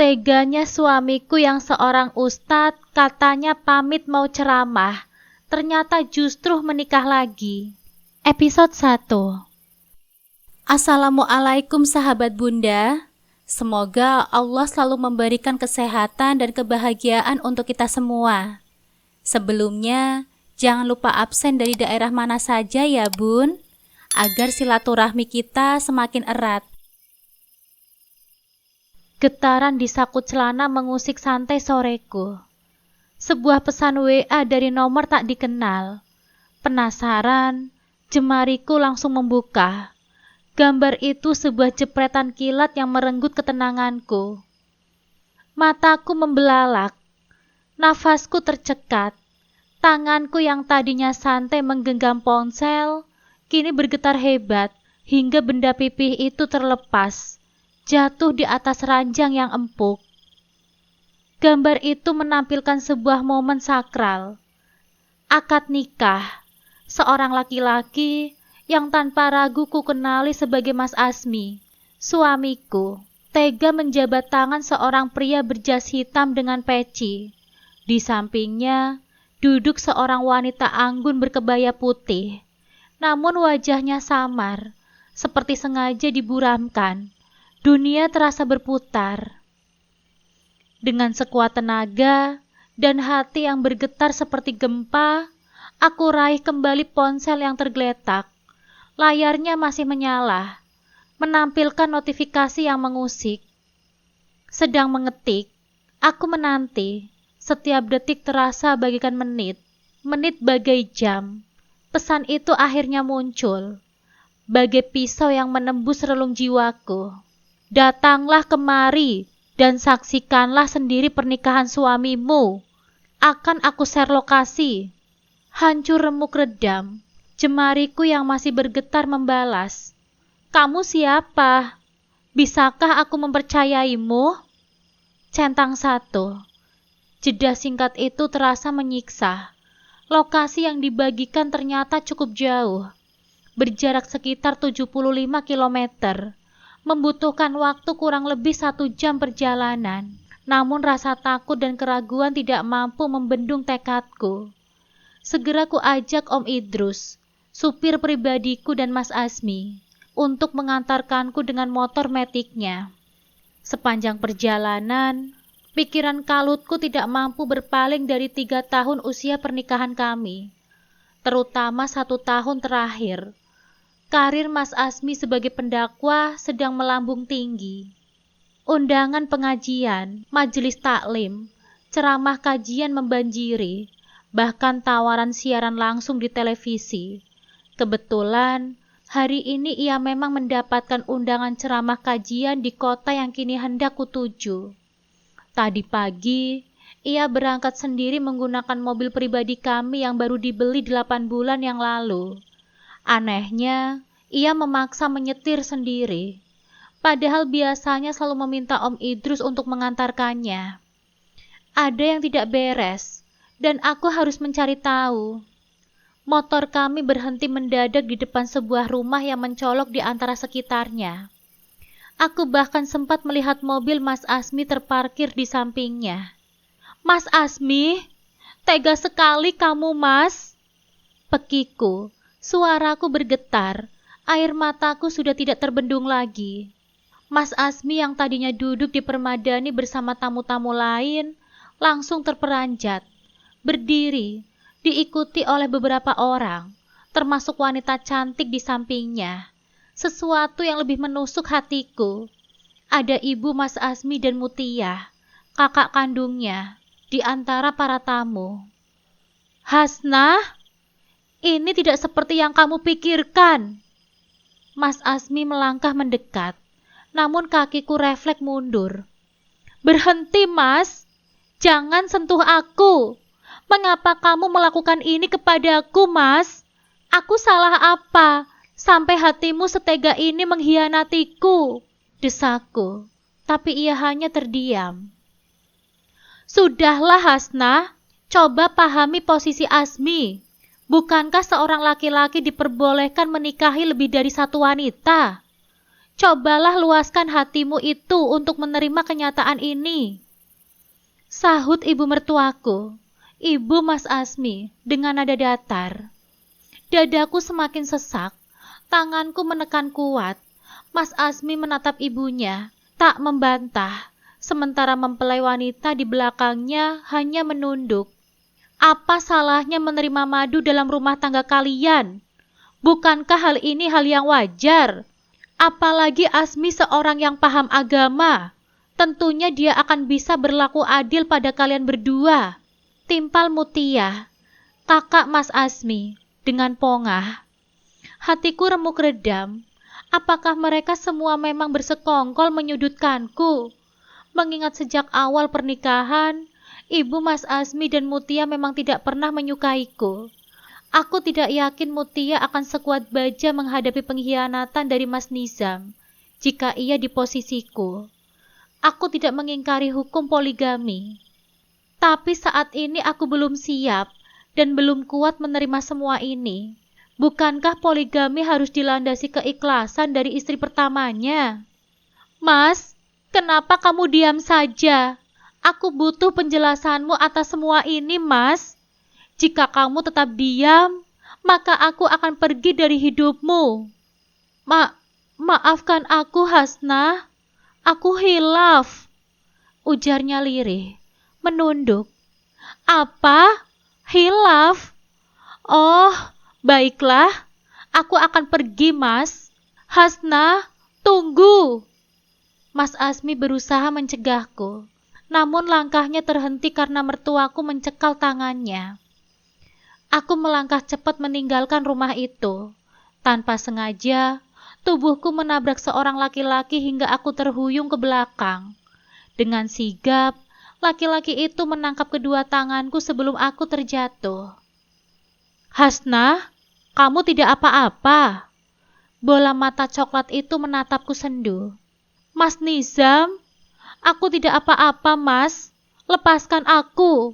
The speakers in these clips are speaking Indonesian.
Teganya suamiku yang seorang ustadz katanya pamit mau ceramah, ternyata justru menikah lagi. Episode 1. Assalamualaikum sahabat Bunda. Semoga Allah selalu memberikan kesehatan dan kebahagiaan untuk kita semua. Sebelumnya, jangan lupa absen dari daerah mana saja ya Bun, agar silaturahmi kita semakin erat. Getaran di saku celana mengusik santai soreku. Sebuah pesan WA dari nomor tak dikenal. Penasaran, jemariku langsung membuka. Gambar itu sebuah jepretan kilat yang merenggut ketenanganku. Mataku membelalak. Nafasku tercekat. Tanganku yang tadinya santai menggenggam ponsel, kini bergetar hebat hingga benda pipih itu terlepas, jatuh di atas ranjang yang empuk. Gambar itu menampilkan sebuah momen sakral. Akad nikah, seorang laki-laki yang tanpa ragu ku kenali sebagai Mas Asmi, suamiku, tega menjabat tangan seorang pria berjas hitam dengan peci. Di sampingnya, duduk seorang wanita anggun berkebaya putih, namun wajahnya samar, seperti sengaja diburamkan. Dunia terasa berputar. Dengan sekuat tenaga dan hati yang bergetar seperti gempa, aku raih kembali ponsel yang tergeletak. Layarnya masih menyala, menampilkan notifikasi yang mengusik. Sedang mengetik, aku menanti. Setiap detik terasa bagaikan menit, menit bagai jam. Pesan itu akhirnya muncul, bagai pisau yang menembus relung jiwaku. Datanglah kemari dan saksikanlah sendiri pernikahan suamimu. Akan aku share lokasi. Hancur remuk redam. Jemariku yang masih bergetar membalas. Kamu siapa? Bisakah aku mempercayaimu? Centang 1. Jeda singkat itu terasa menyiksa. Lokasi yang dibagikan ternyata cukup jauh. Berjarak sekitar 75 kilometer. Membutuhkan waktu kurang lebih 1 jam perjalanan. Namun rasa takut dan keraguan tidak mampu membendung tekadku. Segera ku ajak Om Idrus, supir pribadiku dan Mas Asmi, untuk mengantarkanku dengan motor metiknya. Sepanjang perjalanan, pikiran kalutku tidak mampu berpaling dari 3 tahun usia pernikahan kami, terutama 1 tahun terakhir. Karir Mas Asmi sebagai pendakwa sedang melambung tinggi. Undangan pengajian, majelis taklim, ceramah kajian membanjiri, bahkan tawaran siaran langsung di televisi. Kebetulan, hari ini ia memang mendapatkan undangan ceramah kajian di kota yang kini hendak kutuju. Tadi pagi, ia berangkat sendiri menggunakan mobil pribadi kami yang baru dibeli 8 bulan yang lalu. Anehnya, ia memaksa menyetir sendiri, padahal biasanya selalu meminta Om Idrus untuk mengantarkannya. Ada yang tidak beres, dan aku harus mencari tahu. Motor kami berhenti mendadak di depan sebuah rumah yang mencolok di antara sekitarnya. Aku bahkan sempat melihat mobil Mas Asmi terparkir di sampingnya. Mas Asmi, tega sekali kamu, Mas. Pekiku. Suaraku bergetar, air mataku sudah tidak terbendung lagi. Mas Asmi yang tadinya duduk di permadani bersama tamu-tamu lain, langsung terperanjat, berdiri, diikuti oleh beberapa orang, termasuk wanita cantik di sampingnya. Sesuatu yang lebih menusuk hatiku. Ada ibu Mas Asmi dan Mutia, kakak kandungnya, di antara para tamu. Hasnah? Ini tidak seperti yang kamu pikirkan. Mas Asmi melangkah mendekat, namun kakiku refleks mundur. Berhenti, Mas. Jangan sentuh aku. Mengapa kamu melakukan ini kepadaku, Mas? Aku salah apa sampai hatimu setega ini mengkhianatiku? Desaku, tapi ia hanya terdiam. Sudahlah, Hasnah. Coba pahami posisi Asmi. Bukankah seorang laki-laki diperbolehkan menikahi lebih dari 1 wanita? Cobalah luaskan hatimu itu untuk menerima kenyataan ini. Sahut ibu mertuaku, ibu Mas Asmi, dengan nada datar. Dadaku semakin sesak, tanganku menekan kuat. Mas Asmi menatap ibunya, tak membantah, sementara mempelai wanita di belakangnya hanya menunduk. Apa salahnya menerima madu dalam rumah tangga kalian? Bukankah hal ini hal yang wajar? Apalagi Asmi seorang yang paham agama. Tentunya dia akan bisa berlaku adil pada kalian berdua. Timpal Mutia, kakak Mas Asmi, dengan pongah. Hatiku remuk redam. Apakah mereka semua memang bersekongkol menyudutkanku? Mengingat sejak awal pernikahan, ibu Mas Asmi dan Mutia memang tidak pernah menyukaiku. Aku tidak yakin Mutia akan sekuat baja menghadapi pengkhianatan dari Mas Nizam jika ia di posisiku. Aku tidak mengingkari hukum poligami. Tapi saat ini aku belum siap dan belum kuat menerima semua ini. Bukankah poligami harus dilandasi keikhlasan dari istri pertamanya? Mas, kenapa kamu diam saja? Aku butuh penjelasanmu atas semua ini, Mas. Jika kamu tetap diam, maka aku akan pergi dari hidupmu. Maafkan aku, Hasnah. Aku hilaf, ujarnya lirih, menunduk. Apa? Hilaf? Oh, baiklah. Aku akan pergi, Mas. Hasnah, tunggu. Mas Asmi berusaha mencegahku, namun langkahnya terhenti karena mertuaku mencekal tangannya. Aku melangkah cepat meninggalkan rumah itu. Tanpa sengaja, tubuhku menabrak seorang laki-laki hingga aku terhuyung ke belakang. Dengan sigap, laki-laki itu menangkap kedua tanganku sebelum aku terjatuh. Hasnah, kamu tidak apa-apa. Bola mata coklat itu menatapku sendu. Mas Nizam, aku tidak apa-apa, Mas. Lepaskan aku.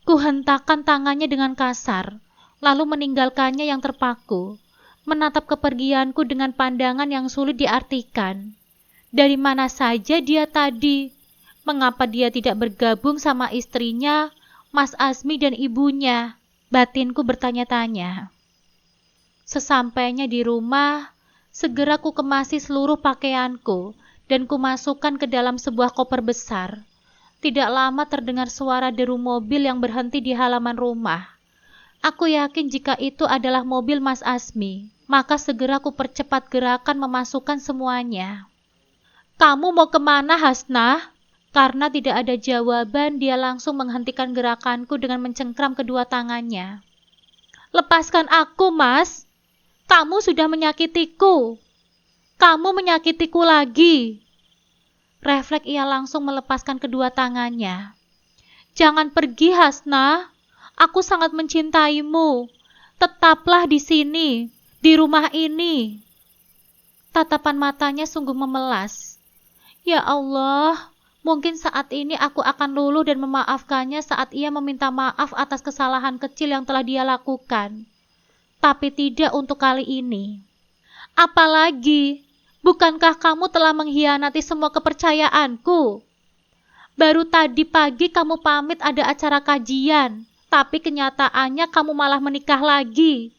Kuhentakkan tangannya dengan kasar, lalu meninggalkannya yang terpaku, menatap kepergianku dengan pandangan yang sulit diartikan. Dari mana saja dia tadi? Mengapa dia tidak bergabung sama istrinya, Mas Asmi dan ibunya? Batinku bertanya-tanya. Sesampainya di rumah, segera ku kemasi seluruh pakaianku dan kumasukkan ke dalam sebuah koper besar. Tidak lama terdengar suara deru mobil yang berhenti di halaman rumah. Aku yakin jika itu adalah mobil Mas Asmi, maka segera ku percepat gerakan memasukkan semuanya. Kamu mau kemana, Hasnah? Karena tidak ada jawaban, dia langsung menghentikan gerakanku dengan mencengkram kedua tangannya. Lepaskan aku, Mas. Kamu sudah menyakitiku. Kamu menyakitiku lagi. Refleks ia langsung melepaskan kedua tangannya. Jangan pergi, Hasnah. Aku sangat mencintaimu. Tetaplah di sini, di rumah ini. Tatapan matanya sungguh memelas. Ya Allah, mungkin saat ini aku akan luluh dan memaafkannya saat ia meminta maaf atas kesalahan kecil yang telah dia lakukan. Tapi tidak untuk kali ini. Apalagi, bukankah kamu telah mengkhianati semua kepercayaanku? Baru tadi pagi kamu pamit ada acara kajian, tapi kenyataannya kamu malah menikah lagi.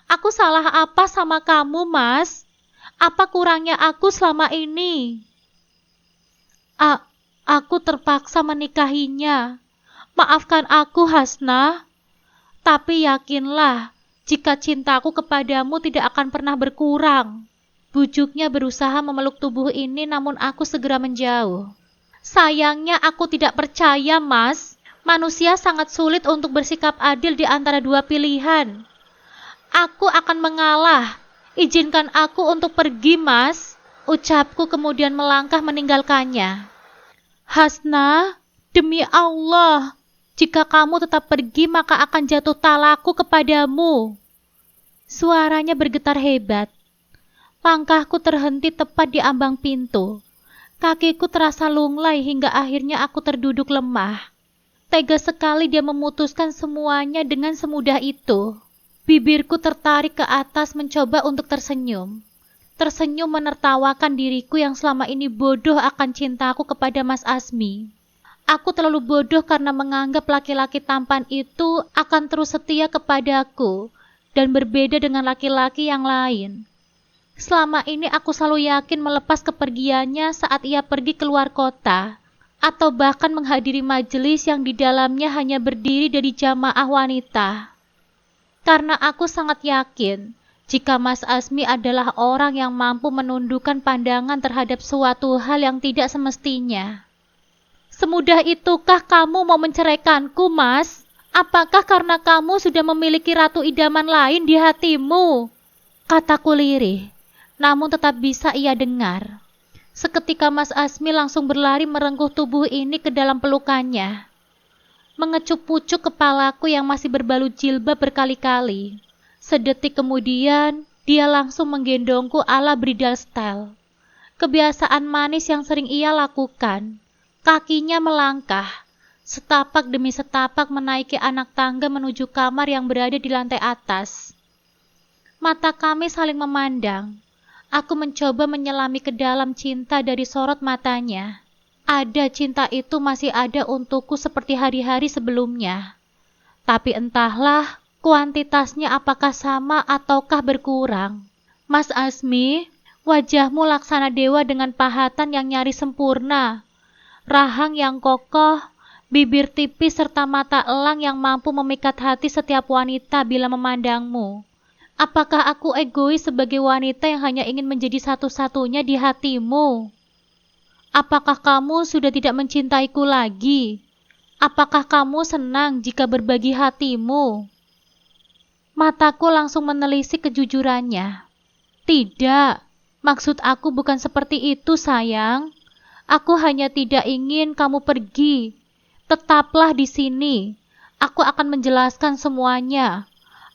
Aku salah apa sama kamu, Mas? Apa kurangnya aku selama ini? Aku terpaksa menikahinya. Maafkan aku, Hasnah. Tapi yakinlah, jika cintaku kepadamu tidak akan pernah berkurang. Bujuknya berusaha memeluk tubuh ini, namun aku segera menjauh. Sayangnya aku tidak percaya, Mas. Manusia sangat sulit untuk bersikap adil di antara dua pilihan. Aku akan mengalah. Izinkan aku untuk pergi, Mas. Ucapku kemudian melangkah meninggalkannya. Hasnah, demi Allah, jika kamu tetap pergi maka akan jatuh talakku kepadamu. Suaranya bergetar hebat. Langkahku terhenti tepat di ambang pintu. Kakiku terasa lunglai hingga akhirnya aku terduduk lemah. Tega sekali dia memutuskan semuanya dengan semudah itu. Bibirku tertarik ke atas mencoba untuk tersenyum. tersenyum menertawakan diriku yang selama ini bodoh akan cintaku kepada Mas Asmi. Aku terlalu bodoh karena menganggap laki-laki tampan itu akan terus setia kepadaku dan berbeda dengan laki-laki yang lain. Selama ini aku selalu yakin melepas kepergiannya saat ia pergi keluar kota, atau bahkan menghadiri majelis yang di dalamnya hanya berdiri dari jamaah wanita. Karena aku sangat yakin jika Mas Asmi adalah orang yang mampu menundukkan pandangan terhadap suatu hal yang tidak semestinya. Semudah itukah kamu mau menceraikanku, Mas? Apakah karena kamu sudah memiliki ratu idaman lain di hatimu? Kataku lirih, namun tetap bisa ia dengar. Seketika Mas Asmi langsung berlari merengkuh tubuh ini ke dalam pelukannya. Mengecup-pucuk kepalaku yang masih berbalut jilbab berkali-kali. Sedetik kemudian, dia langsung menggendongku ala bridal style. Kebiasaan manis yang sering ia lakukan. Kakinya melangkah, setapak demi setapak menaiki anak tangga menuju kamar yang berada di lantai atas. Mata kami saling memandang. Aku mencoba menyelami ke dalam cinta dari sorot matanya. Ada cinta itu masih ada untukku seperti hari-hari sebelumnya. Tapi entahlah kuantitasnya apakah sama ataukah berkurang. Mas Asmi, wajahmu laksana dewa dengan pahatan yang nyaris sempurna. Rahang yang kokoh, bibir tipis serta mata elang yang mampu memikat hati setiap wanita bila memandangmu. Apakah aku egois sebagai wanita yang hanya ingin menjadi satu-satunya di hatimu? Apakah kamu sudah tidak mencintaiku lagi? Apakah kamu senang jika berbagi hatimu? Mataku langsung menelisik kejujurannya. Tidak, maksud aku bukan seperti itu, sayang. Aku hanya tidak ingin kamu pergi. Tetaplah di sini. Aku akan menjelaskan semuanya.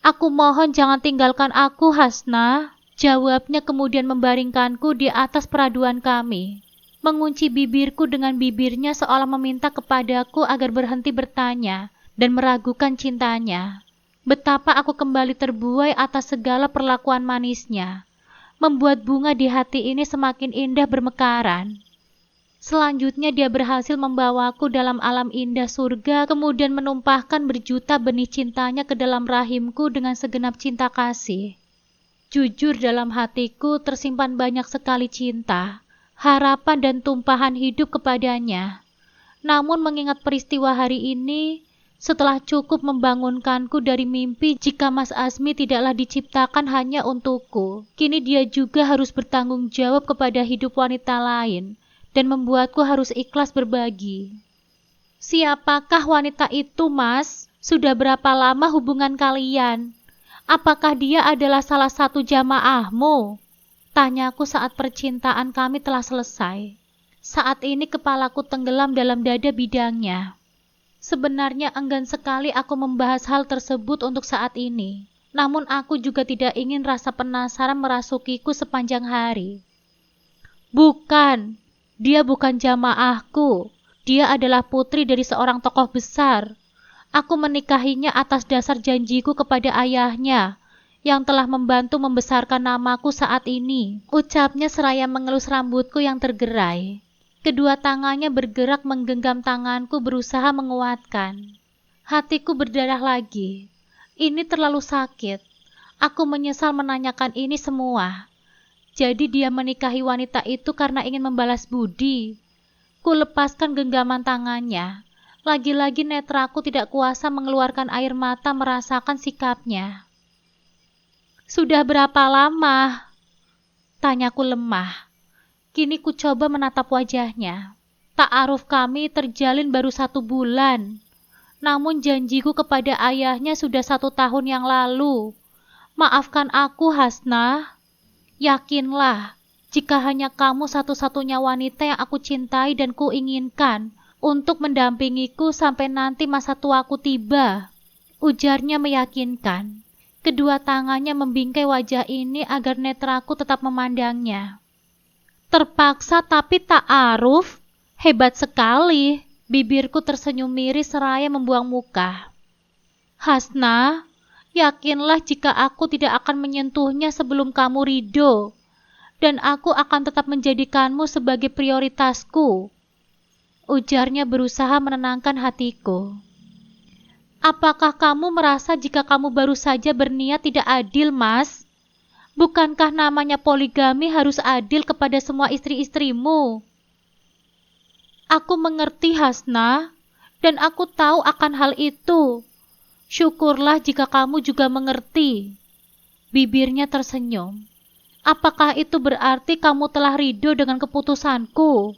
Aku mohon jangan tinggalkan aku, Hasna. Jawabnya kemudian membaringkanku di atas peraduan kami. Mengunci bibirku dengan bibirnya seolah meminta kepadaku agar berhenti bertanya dan meragukan cintanya. Betapa aku kembali terbuai atas segala perlakuan manisnya. Membuat bunga di hati ini semakin indah bermekaran. Selanjutnya dia berhasil membawaku dalam alam indah surga, kemudian menumpahkan berjuta benih cintanya ke dalam rahimku dengan segenap cinta kasih. Jujur dalam hatiku tersimpan banyak sekali cinta, harapan dan tumpahan hidup kepadanya. Namun mengingat peristiwa hari ini, setelah cukup membangunkanku dari mimpi jika Mas Asmi tidaklah diciptakan hanya untukku, kini dia juga harus bertanggung jawab kepada hidup wanita lain, dan membuatku harus ikhlas berbagi. Siapakah wanita itu, Mas? Sudah berapa lama hubungan kalian? Apakah dia adalah salah satu jamaahmu? Tanyaku saat percintaan kami telah selesai. Saat ini kepalaku tenggelam dalam dada bidangnya. Sebenarnya enggan sekali aku membahas hal tersebut untuk saat ini. Namun aku juga tidak ingin rasa penasaran merasukiku sepanjang hari. Bukan. Dia bukan jamaahku. Dia adalah putri dari seorang tokoh besar. Aku menikahinya atas dasar janjiku kepada ayahnya, yang telah membantu membesarkan namaku saat ini. Ucapnya seraya mengelus rambutku yang tergerai. Kedua tangannya bergerak menggenggam tanganku berusaha menguatkan. Hatiku berdarah lagi. Ini terlalu sakit. Aku menyesal menanyakan ini semua. Jadi dia menikahi wanita itu karena ingin membalas budi. Ku lepaskan genggaman tangannya. Lagi-lagi netraku tidak kuasa mengeluarkan air mata merasakan sikapnya. Sudah berapa lama? Tanyaku lemah. Kini ku coba menatap wajahnya. Ta'aruf kami terjalin baru 1 bulan. Namun janjiku kepada ayahnya sudah 1 tahun yang lalu. Maafkan aku, Hasna. Yakinlah, jika hanya kamu satu-satunya wanita yang aku cintai dan ku inginkan untuk mendampingiku sampai nanti masa tuaku tiba. Ujarnya meyakinkan. Kedua tangannya membingkai wajah ini agar netraku tetap memandangnya. Terpaksa tapi ta'aruf, hebat sekali. Bibirku tersenyum miris seraya membuang muka. Hasna, yakinlah jika aku tidak akan menyentuhnya sebelum kamu ridho. dan aku akan tetap menjadikanmu sebagai prioritasku, ujarnya berusaha menenangkan hatiku. Apakah kamu merasa jika kamu baru saja berniat tidak adil, Mas? Bukankah namanya poligami harus adil kepada semua istri-istrimu? Aku mengerti, Hasna, dan aku tahu akan hal itu. Syukurlah jika kamu juga mengerti. Bibirnya tersenyum. Apakah itu berarti kamu telah ridho dengan keputusanku?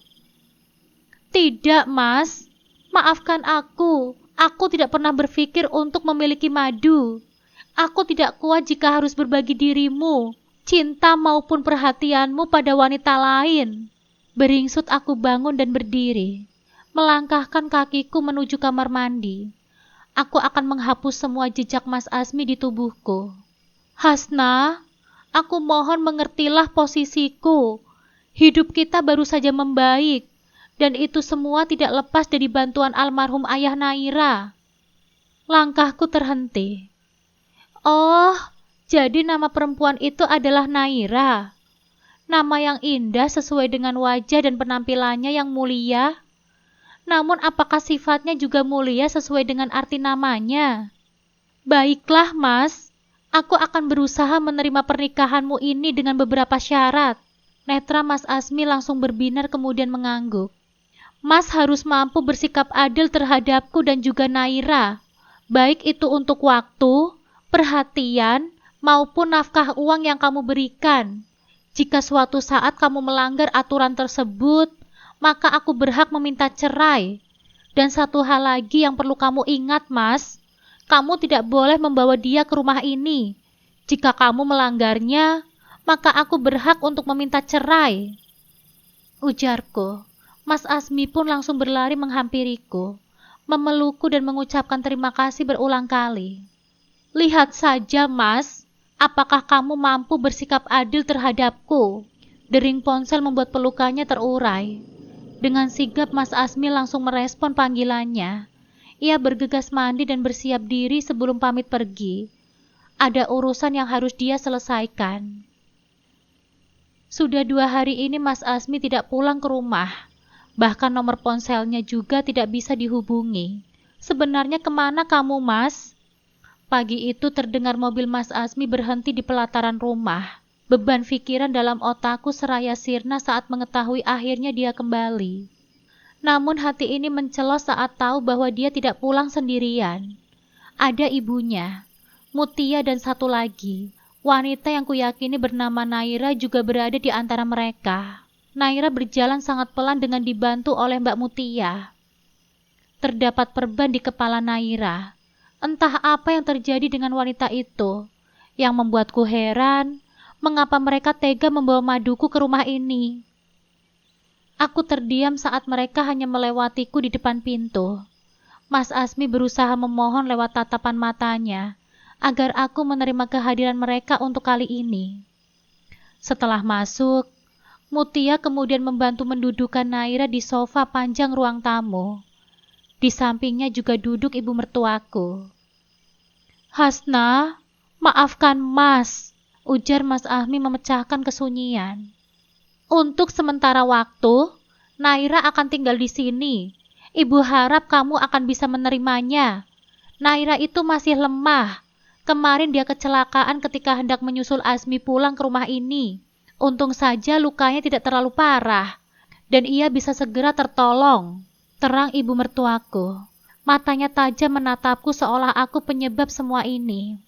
Tidak, Mas. Maafkan aku. Aku tidak pernah berpikir untuk memiliki madu. Aku tidak kuat jika harus berbagi dirimu, cinta maupun perhatianmu pada wanita lain. Beringsut aku bangun dan berdiri, melangkahkan kakiku menuju kamar mandi. Aku akan menghapus semua jejak Mas Asmi di tubuhku. Hasna, aku mohon mengertilah posisiku. Hidup kita baru saja membaik, dan itu semua tidak lepas dari bantuan almarhum ayah Naira. Langkahku terhenti. Oh, jadi nama perempuan itu adalah Naira. Nama yang indah sesuai dengan wajah dan penampilannya yang mulia. Namun apakah sifatnya juga mulia sesuai dengan arti namanya? Baiklah, Mas. Aku akan berusaha menerima pernikahanmu ini dengan beberapa syarat. Netra Mas Asmi langsung berbinar kemudian mengangguk. Mas harus mampu bersikap adil terhadapku dan juga Naira. Baik itu untuk waktu, perhatian, maupun nafkah uang yang kamu berikan. Jika suatu saat kamu melanggar aturan tersebut, maka aku berhak meminta cerai. Dan satu hal lagi yang perlu kamu ingat, Mas. Kamu tidak boleh membawa dia ke rumah ini. Jika kamu melanggarnya, maka aku berhak untuk meminta cerai, ujarku. Mas Asmi pun langsung berlari menghampiriku, memelukku dan mengucapkan terima kasih berulang kali. Lihat saja, Mas, apakah kamu mampu bersikap adil terhadapku? Dering ponsel membuat pelukannya terurai. Dengan sigap Mas Asmi langsung merespon panggilannya. Ia bergegas mandi dan bersiap diri sebelum pamit pergi. Ada urusan yang harus dia selesaikan. Sudah 2 hari ini Mas Asmi tidak pulang ke rumah. Bahkan nomor ponselnya juga tidak bisa dihubungi. Sebenarnya kemana kamu, Mas? Pagi itu terdengar mobil Mas Asmi berhenti di pelataran rumah. Beban pikiran dalam otakku seraya sirna saat mengetahui akhirnya dia kembali. Namun hati ini mencelos saat tahu bahwa dia tidak pulang sendirian. Ada ibunya, Mutia, dan satu lagi, wanita yang kuyakini bernama Naira juga berada di antara mereka. Naira berjalan sangat pelan dengan dibantu oleh Mbak Mutia. Terdapat perban di kepala Naira. Entah apa yang terjadi dengan wanita itu, yang membuatku heran, mengapa mereka tega membawa maduku ke rumah ini. Aku terdiam saat mereka hanya melewatiku di depan pintu. Mas Asmi berusaha memohon lewat tatapan matanya, agar aku menerima kehadiran mereka untuk kali ini. Setelah masuk, Mutia kemudian membantu mendudukan Naira di sofa panjang ruang tamu. Di sampingnya juga duduk ibu mertuaku. Hasna, maafkan Mas, ujar Mas Asmi memecahkan kesunyian. Untuk sementara waktu, Naira akan tinggal di sini. Ibu harap kamu akan bisa menerimanya. Naira itu masih lemah. Kemarin dia kecelakaan ketika hendak menyusul Asmi pulang ke rumah ini. Untung saja lukanya tidak terlalu parah, dan ia bisa segera tertolong. Terang ibu mertuaku. Matanya tajam menatapku seolah aku penyebab semua ini.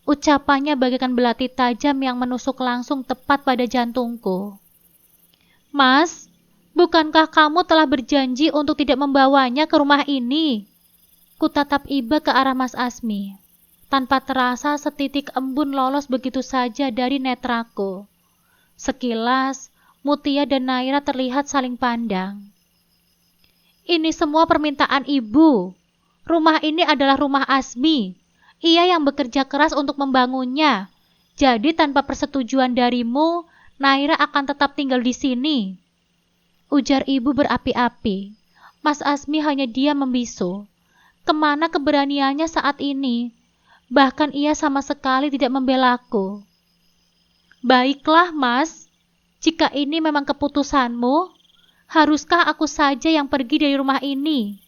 Ucapannya bagaikan belati tajam yang menusuk langsung tepat pada jantungku. Mas, bukankah kamu telah berjanji untuk tidak membawanya ke rumah ini? Kutatap iba ke arah Mas Asmi. Tanpa terasa setitik embun lolos begitu saja dari netraku. Sekilas, Mutia dan Naira terlihat saling pandang. Ini semua permintaan ibu. Rumah ini adalah rumah Asmi. Ia yang bekerja keras untuk membangunnya. Jadi tanpa persetujuan darimu, Naira akan tetap tinggal di sini, ujar ibu berapi-api. Mas Asmi hanya diam membisu. Kemana keberaniannya saat ini? Bahkan ia sama sekali tidak membelaku. Baiklah, Mas. Jika ini memang keputusanmu, haruskah aku saja yang pergi dari rumah ini?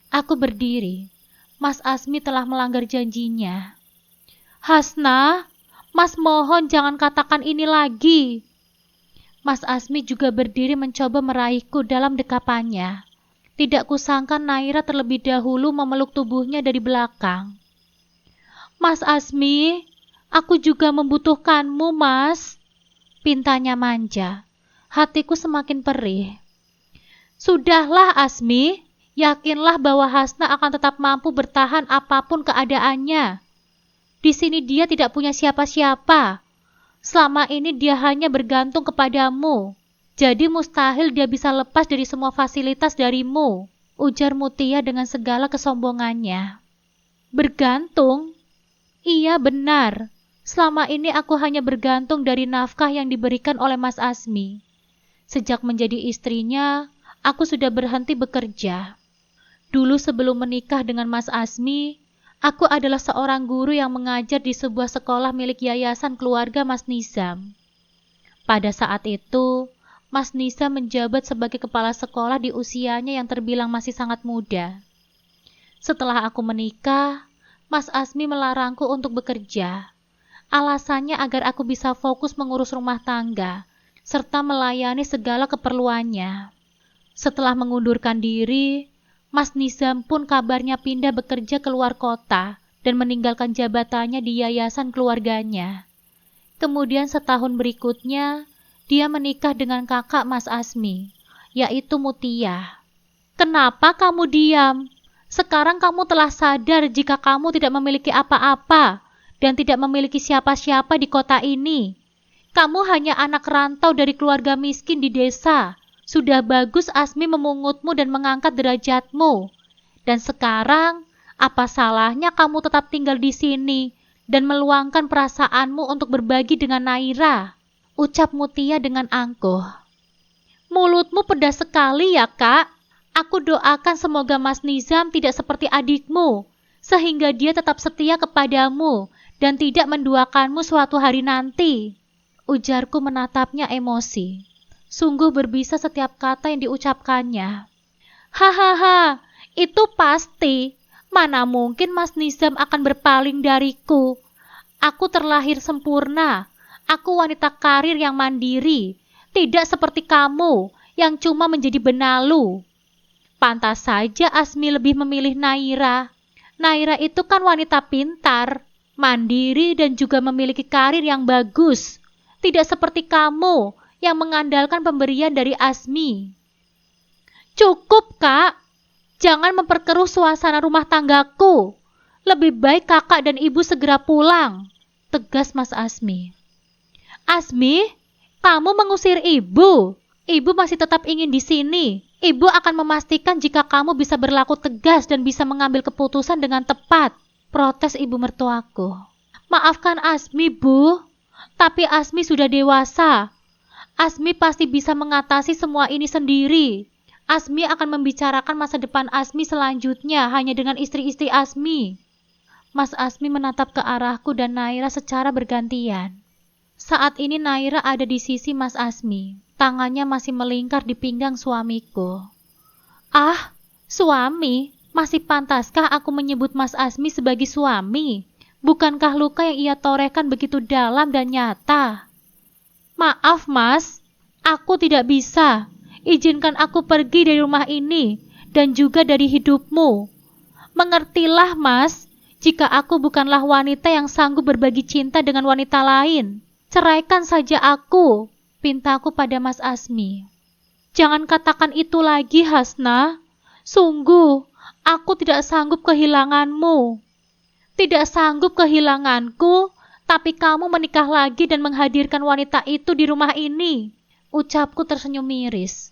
Aku berdiri. Mas Asmi telah melanggar janjinya. Hasna, Mas mohon jangan katakan ini lagi. Mas Asmi juga berdiri mencoba meraihku dalam dekapannya. Tidak kusangka Naira terlebih dahulu memeluk tubuhnya dari belakang. Mas Asmi, aku juga membutuhkanmu, Mas. Pintanya manja. Hatiku semakin perih. Sudahlah Asmi, yakinlah bahwa Hasna akan tetap mampu bertahan apapun keadaannya. Di sini dia tidak punya siapa-siapa. Selama ini dia hanya bergantung kepadamu. Jadi mustahil dia bisa lepas dari semua fasilitas darimu, ujar Mutia dengan segala kesombongannya. Bergantung? Iya benar. Selama ini aku hanya bergantung dari nafkah yang diberikan oleh Mas Asmi. Sejak menjadi istrinya, aku sudah berhenti bekerja. Dulu sebelum menikah dengan Mas Asmi, aku adalah seorang guru yang mengajar di sebuah sekolah milik yayasan keluarga Mas Nizam. Pada saat itu, Mas Nizam menjabat sebagai kepala sekolah di usianya yang terbilang masih sangat muda. Setelah aku menikah, Mas Asmi melarangku untuk bekerja. Alasannya agar aku bisa fokus mengurus rumah tangga, serta melayani segala keperluannya. Setelah mengundurkan diri, Mas Nizam pun kabarnya pindah bekerja ke luar kota dan meninggalkan jabatannya di yayasan keluarganya. Kemudian setahun berikutnya, dia menikah dengan kakak Mas Asmi, yaitu Mutia. Kenapa kamu diam? Sekarang kamu telah sadar jika kamu tidak memiliki apa-apa dan tidak memiliki siapa-siapa di kota ini. Kamu hanya anak rantau dari keluarga miskin di desa. Sudah bagus Asmi memungutmu dan mengangkat derajatmu. Dan sekarang, apa salahnya kamu tetap tinggal di sini dan meluangkan perasaanmu untuk berbagi dengan Naira? Ucap Mutia dengan angkuh. Mulutmu pedas sekali ya, Kak. Aku doakan semoga Mas Nizam tidak seperti adikmu, sehingga dia tetap setia kepadamu dan tidak menduakanmu suatu hari nanti. Ujarku menatapnya emosi. Sungguh berbisa setiap kata yang diucapkannya. Hahaha, itu pasti. Mana mungkin Mas Nizam akan berpaling dariku. Aku terlahir sempurna. Aku wanita karir yang mandiri. Tidak seperti kamu yang cuma menjadi benalu. Pantas saja Asmi lebih memilih Naira. Naira itu kan wanita pintar, mandiri dan juga memiliki karir yang bagus. Tidak seperti kamu yang mengandalkan pemberian dari Asmi. Cukup, Kak. Jangan memperkeruh suasana rumah tanggaku. Lebih baik kakak dan ibu segera pulang, tegas Mas Asmi. Asmi, kamu mengusir ibu. Ibu masih tetap ingin di sini. Ibu akan memastikan jika kamu bisa berlaku tegas dan bisa mengambil keputusan dengan tepat, protes ibu mertuaku. Maafkan Asmi, Bu. Tapi Asmi sudah dewasa. Asmi pasti bisa mengatasi semua ini sendiri. Asmi akan membicarakan masa depan Asmi selanjutnya hanya dengan istri-istri Asmi. Mas Asmi menatap ke arahku dan Naira secara bergantian. Saat ini Naira ada di sisi Mas Asmi. Tangannya masih melingkar di pinggang suamiku. Ah, suami? Masih pantaskah aku menyebut Mas Asmi sebagai suami? Bukankah luka yang ia torehkan begitu dalam dan nyata? Maaf, Mas. Aku tidak bisa. Izinkan aku pergi dari rumah ini dan juga dari hidupmu. Mengertilah, Mas, jika aku bukanlah wanita yang sanggup berbagi cinta dengan wanita lain. Ceraikan saja aku, pintaku pada Mas Asmi. Jangan katakan itu lagi, Hasna. Sungguh, aku tidak sanggup kehilanganmu. Tidak sanggup kehilanganku, tapi kamu menikah lagi dan menghadirkan wanita itu di rumah ini. Ucapku tersenyum miris.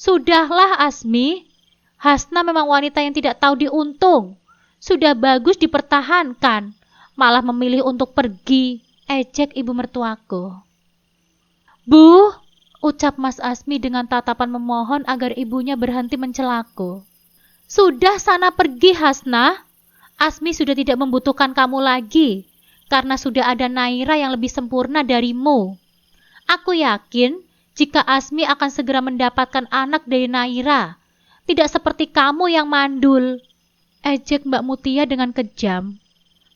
Sudahlah, Asmi. Hasna memang wanita yang tidak tahu diuntung. Sudah bagus dipertahankan, malah memilih untuk pergi, ejek ibu mertuaku. Bu, ucap Mas Asmi dengan tatapan memohon agar ibunya berhenti mencelaku. Sudah sana pergi, Hasna. Asmi sudah tidak membutuhkan kamu lagi, karena sudah ada Naira yang lebih sempurna darimu. Aku yakin jika Asmi akan segera mendapatkan anak dari Naira. Tidak seperti kamu yang mandul. Ejek Mbak Mutia dengan kejam.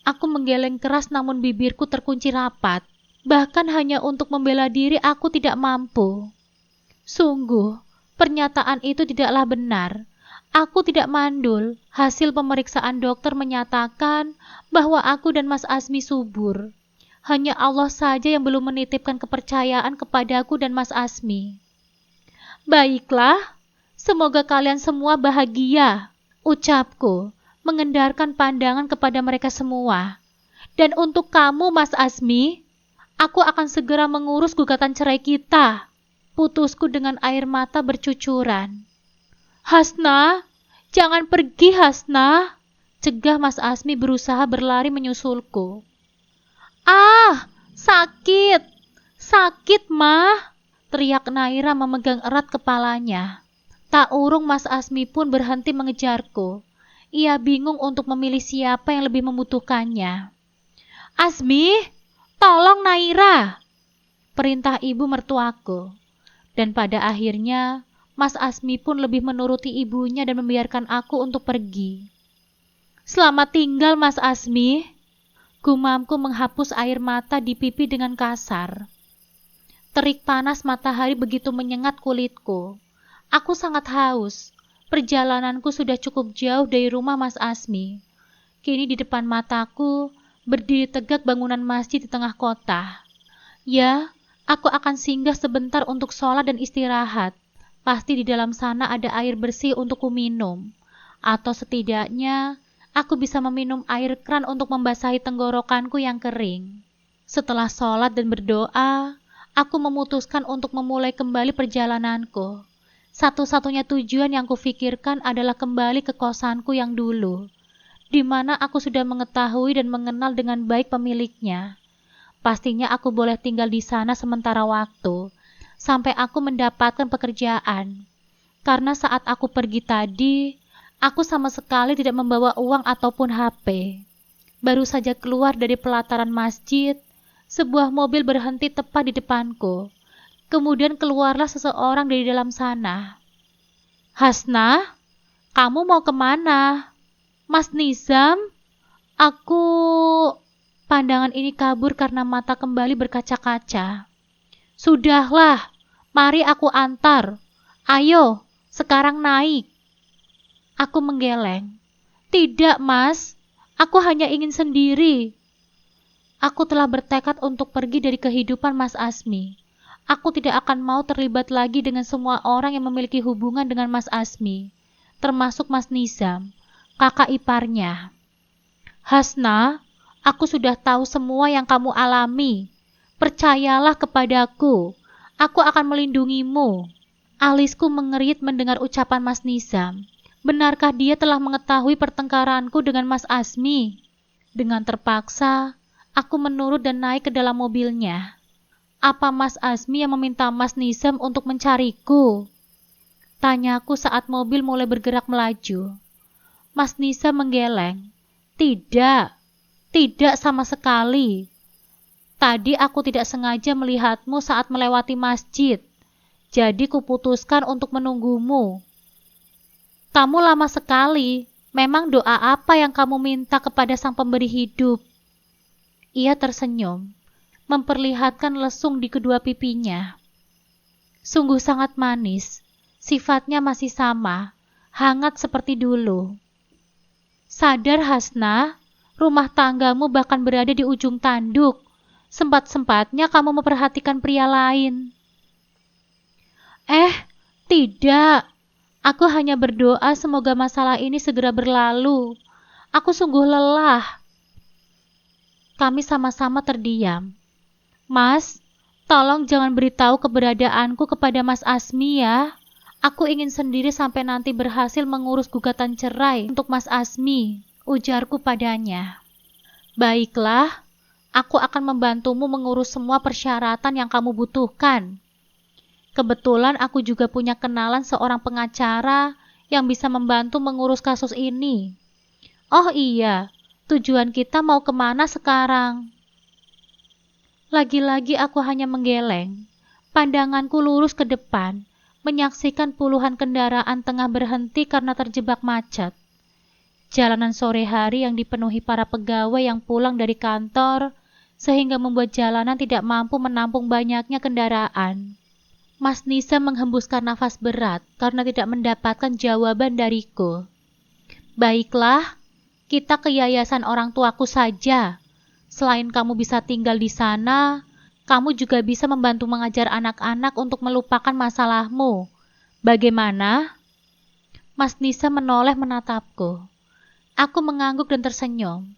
Aku menggeleng keras namun bibirku terkunci rapat. Bahkan hanya untuk membela diri aku tidak mampu. Sungguh, pernyataan itu tidaklah benar. Aku tidak mandul. Hasil pemeriksaan dokter menyatakan bahwa aku dan Mas Asmi subur. Hanya Allah saja yang belum menitipkan kepercayaan kepadaku dan Mas Asmi. Baiklah, semoga kalian semua bahagia, ucapku, mengendarkan pandangan kepada mereka semua. Dan untuk kamu, Mas Asmi, aku akan segera mengurus gugatan cerai kita. Putusku dengan air mata bercucuran. Hasna, jangan pergi Hasna, cegah Mas Asmi berusaha berlari menyusulku. Ah, sakit, sakit mah, teriak Naira memegang erat kepalanya. Tak urung Mas Asmi pun berhenti mengejarku. Ia bingung untuk memilih siapa yang lebih membutuhkannya. Asmi, tolong Naira, perintah ibu mertuaku. Dan pada akhirnya, Mas Asmi pun lebih menuruti ibunya dan membiarkan aku untuk pergi. Selamat tinggal Mas Asmi. Gumamku menghapus air mata di pipi dengan kasar. Terik panas matahari begitu menyengat kulitku. Aku sangat haus. Perjalananku sudah cukup jauh dari rumah Mas Asmi. Kini di depan mataku berdiri tegak bangunan masjid di tengah kota. Ya, aku akan singgah sebentar untuk sholat dan istirahat. Pasti di dalam sana ada air bersih untuk kuminum. Atau setidaknya aku bisa meminum air kran untuk membasahi tenggorokanku yang kering. Setelah sholat dan berdoa, aku memutuskan untuk memulai kembali perjalananku. Satu-satunya tujuan yang kufikirkan adalah kembali ke kosanku yang dulu, di mana aku sudah mengetahui dan mengenal dengan baik pemiliknya. Pastinya aku boleh tinggal di sana sementara waktu, sampai aku mendapatkan pekerjaan. Karena saat aku pergi tadi, aku sama sekali tidak membawa uang ataupun HP. Baru saja keluar dari pelataran masjid, sebuah mobil berhenti tepat di depanku. Kemudian keluarlah seseorang dari dalam sana. Hasna, kamu mau kemana? Mas Nizam? Aku... Pandangan ini kabur karena mata kembali berkaca-kaca. Sudahlah, mari aku antar. Ayo, sekarang naik. Aku menggeleng. Tidak, Mas. Aku hanya ingin sendiri. Aku telah bertekad untuk pergi dari kehidupan Mas Asmi. Aku tidak akan mau terlibat lagi dengan semua orang yang memiliki hubungan dengan Mas Asmi, termasuk Mas Nizam, kakak iparnya. Hasna, aku sudah tahu semua yang kamu alami. Percayalah kepadaku. Aku akan melindungimu. Alisku mengerit mendengar ucapan Mas Nizam. Benarkah dia telah mengetahui pertengkaranku dengan Mas Asmi? Dengan terpaksa, aku menurut dan naik ke dalam mobilnya. Apa Mas Asmi yang meminta Mas Nizam untuk mencariku? Tanyaku saat mobil mulai bergerak melaju. Mas Nizam menggeleng. Tidak, tidak sama sekali. Tadi aku tidak sengaja melihatmu saat melewati masjid. Jadi kuputuskan untuk menunggumu. Kamu lama sekali. Memang doa apa yang kamu minta kepada Sang Pemberi hidup? Ia tersenyum, memperlihatkan lesung di kedua pipinya. Sungguh sangat manis. Sifatnya masih sama, hangat seperti dulu. Sadar Hasna, rumah tanggamu bahkan berada di ujung tanduk. Sempat-sempatnya kamu memperhatikan pria lain. Tidak. Aku hanya berdoa semoga masalah ini segera berlalu. Aku sungguh lelah. Kami sama-sama terdiam. Mas, tolong jangan beritahu keberadaanku kepada Mas Asmi ya. Aku ingin sendiri sampai nanti berhasil mengurus gugatan cerai untuk Mas Asmi, ujarku padanya. Baiklah, aku akan membantumu mengurus semua persyaratan yang kamu butuhkan. Kebetulan aku juga punya kenalan seorang pengacara yang bisa membantu mengurus kasus ini. Oh iya, tujuan kita mau kemana sekarang? Lagi-lagi aku hanya menggeleng. Pandanganku lurus ke depan, menyaksikan puluhan kendaraan tengah berhenti karena terjebak macet. Jalanan sore hari yang dipenuhi para pegawai yang pulang dari kantor, sehingga membuat jalanan tidak mampu menampung banyaknya kendaraan. Mas Nisa menghembuskan nafas berat karena tidak mendapatkan jawaban dariku. Baiklah, kita ke yayasan orang tuaku saja. Selain kamu bisa tinggal di sana, kamu juga bisa membantu mengajar anak-anak untuk melupakan masalahmu. Bagaimana? Mas Nisa menoleh menatapku. Aku mengangguk dan tersenyum.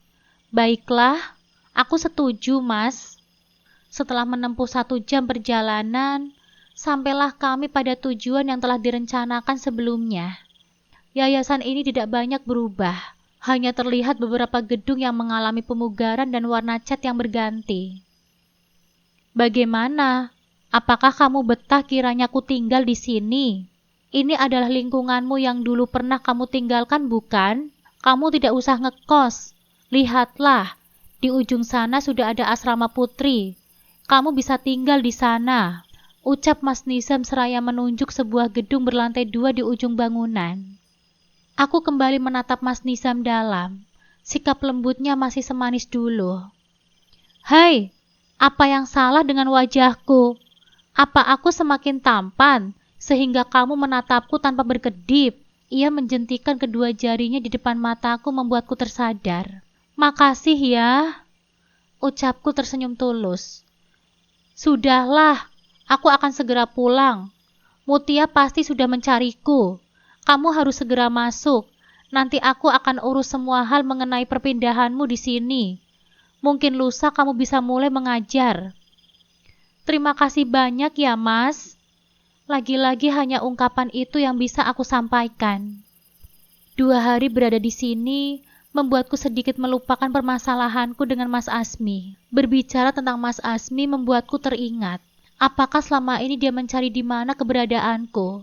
Baiklah, aku setuju, Mas. Setelah menempuh 1 jam perjalanan, sampailah kami pada tujuan yang telah direncanakan sebelumnya. Yayasan ini tidak banyak berubah. Hanya terlihat beberapa gedung yang mengalami pemugaran dan warna cat yang berganti. Bagaimana? Apakah kamu betah kiranya ku tinggal di sini? Ini adalah lingkunganmu yang dulu pernah kamu tinggalkan, bukan? Kamu tidak usah ngekos. Lihatlah, di ujung sana sudah ada asrama putri. Kamu bisa tinggal di sana, ucap Mas Nizam seraya menunjuk sebuah gedung berlantai 2 di ujung bangunan. Aku kembali menatap Mas Nizam dalam. Sikap lembutnya masih semanis dulu. Hai, apa yang salah dengan wajahku? Apa aku semakin tampan, sehingga kamu menatapku tanpa berkedip? Ia menjentikan kedua jarinya di depan mataku membuatku tersadar. Makasih ya, ucapku tersenyum tulus. Sudahlah, aku akan segera pulang. Mutia pasti sudah mencariku. Kamu harus segera masuk. Nanti aku akan urus semua hal mengenai perpindahanmu di sini. Mungkin lusa kamu bisa mulai mengajar. Terima kasih banyak ya, Mas. Lagi-lagi hanya ungkapan itu yang bisa aku sampaikan. 2 hari berada di sini membuatku sedikit melupakan permasalahanku dengan Mas Asmi. Berbicara tentang Mas Asmi membuatku teringat. Apakah selama ini dia mencari di mana keberadaanku?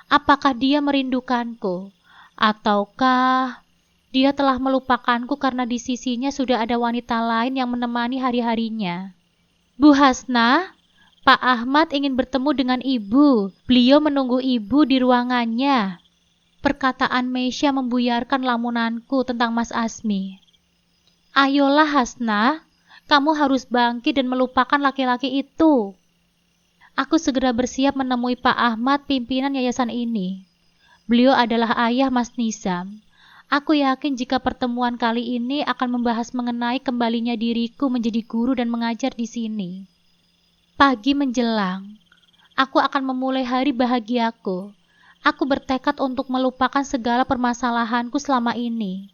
Apakah dia merindukanku? Ataukah dia telah melupakanku karena di sisinya sudah ada wanita lain yang menemani hari-harinya? Bu Hasna, Pak Ahmad ingin bertemu dengan ibu. Beliau menunggu ibu di ruangannya. Perkataan Meisya membuyarkan lamunanku tentang Mas Asmi. Ayolah Hasna, kamu harus bangkit dan melupakan laki-laki itu. Aku segera bersiap menemui Pak Ahmad, pimpinan yayasan ini. Beliau adalah ayah Mas Nizam. Aku yakin jika pertemuan kali ini akan membahas mengenai kembalinya diriku menjadi guru dan mengajar di sini. Pagi menjelang, aku akan memulai hari bahagiaku. Aku bertekad untuk melupakan segala permasalahanku selama ini.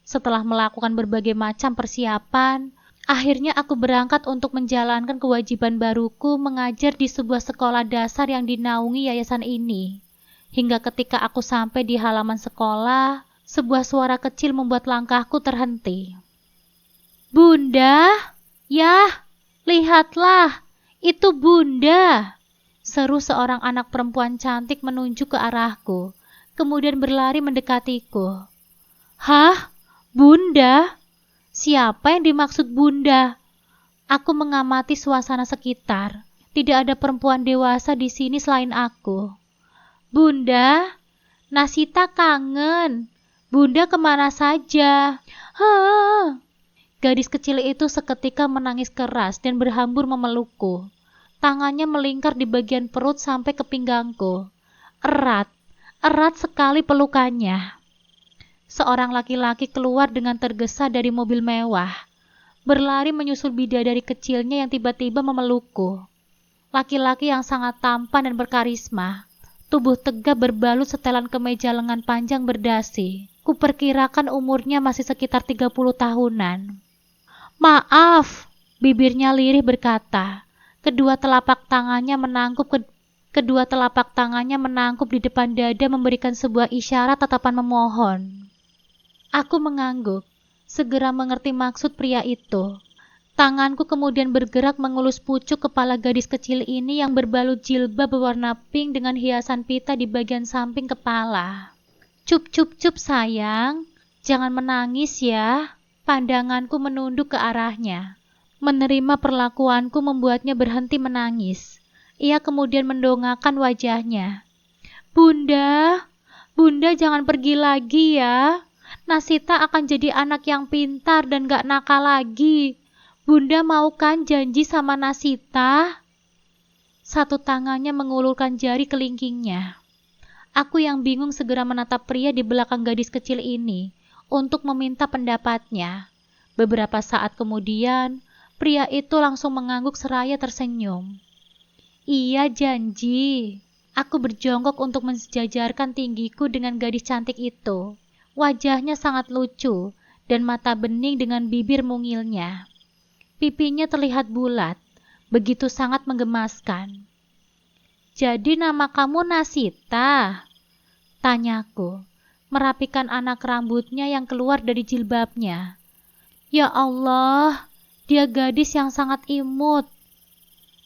Setelah melakukan berbagai macam persiapan, akhirnya aku berangkat untuk menjalankan kewajiban baruku mengajar di sebuah sekolah dasar yang dinaungi yayasan ini. Hingga ketika aku sampai di halaman sekolah, sebuah suara kecil membuat langkahku terhenti. Bunda, yah, lihatlah, itu Bunda, seru seorang anak perempuan cantik menunjuk ke arahku, kemudian berlari mendekatiku. Hah, Bunda? Siapa yang dimaksud Bunda? Aku mengamati suasana sekitar. Tidak ada perempuan dewasa di sini selain aku. Bunda, Nasita kangen. Bunda kemana saja? Hah. Gadis kecil itu seketika menangis keras dan berhambur memelukku. Tangannya melingkar di bagian perut sampai ke pinggangku. Erat, erat sekali pelukannya. Seorang laki-laki keluar dengan tergesa dari mobil mewah, berlari menyusul bidadari kecilnya yang tiba-tiba memelukku. Laki-laki yang sangat tampan dan berkarisma, tubuh tegap berbalut setelan kemeja lengan panjang berdasi. Kuperkirakan umurnya masih sekitar 30 tahunan. Maaf, bibirnya lirih berkata. Kedua telapak tangannya menangkup di depan dada memberikan sebuah isyarat tatapan memohon. Aku mengangguk, segera mengerti maksud pria itu. Tanganku kemudian bergerak mengelus pucuk kepala gadis kecil ini yang berbalut jilbab berwarna pink dengan hiasan pita di bagian samping kepala. Cup cup cup sayang, jangan menangis ya. Pandanganku menunduk ke arahnya. Menerima perlakuanku membuatnya berhenti menangis. Ia kemudian mendongakkan wajahnya. Bunda, Bunda jangan pergi lagi ya. Nasita akan jadi anak yang pintar dan gak nakal lagi. Bunda mau kan janji sama Nasita? Satu tangannya mengulurkan jari kelingkingnya. Aku yang bingung segera menatap pria di belakang gadis kecil ini untuk meminta pendapatnya. Beberapa saat kemudian, pria itu langsung mengangguk seraya tersenyum. Iya, janji. Aku berjongkok untuk mensejajarkan tinggiku dengan gadis cantik itu. Wajahnya sangat lucu dan mata bening dengan bibir mungilnya. Pipinya terlihat bulat, begitu sangat menggemaskan. Jadi nama kamu Nasita? Tanyaku, merapikan anak rambutnya yang keluar dari jilbabnya. Ya Allah, dia gadis yang sangat imut.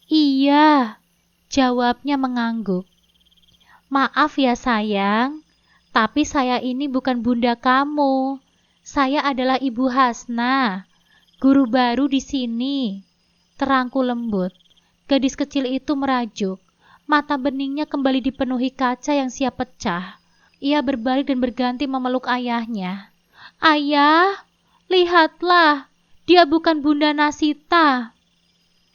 Iya, jawabnya mengangguk. Maaf ya sayang, tapi saya ini bukan bunda kamu. Saya adalah Ibu Hasna, guru baru di sini. Terangku lembut. Gadis kecil itu merajuk. Mata beningnya kembali dipenuhi kaca yang siap pecah. Ia berbalik dan berganti memeluk ayahnya. Ayah, lihatlah, dia bukan Bunda Nasita.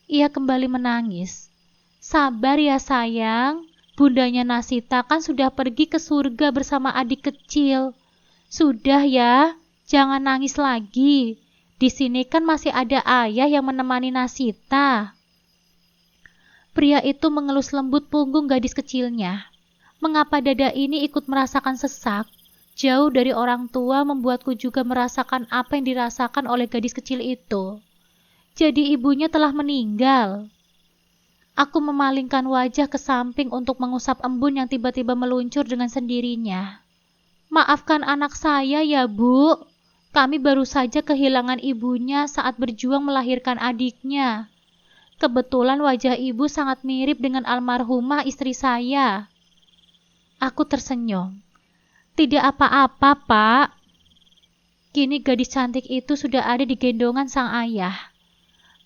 Ia kembali menangis. Sabar ya sayang, bundanya Nasita kan sudah pergi ke surga bersama adik kecil. Sudah ya, jangan nangis lagi. Di sini kan masih ada ayah yang menemani Nasita. Pria itu mengelus lembut punggung gadis kecilnya. Mengapa dada ini ikut merasakan sesak? Jauh dari orang tua membuatku juga merasakan apa yang dirasakan oleh gadis kecil itu. Jadi ibunya telah meninggal. Aku memalingkan wajah ke samping untuk mengusap embun yang tiba-tiba meluncur dengan sendirinya. Maafkan anak saya ya, Bu. Kami baru saja kehilangan ibunya saat berjuang melahirkan adiknya. Kebetulan wajah ibu sangat mirip dengan almarhumah istri saya. Aku tersenyum. Tidak apa-apa, Pak. Kini gadis cantik itu sudah ada di gendongan sang ayah.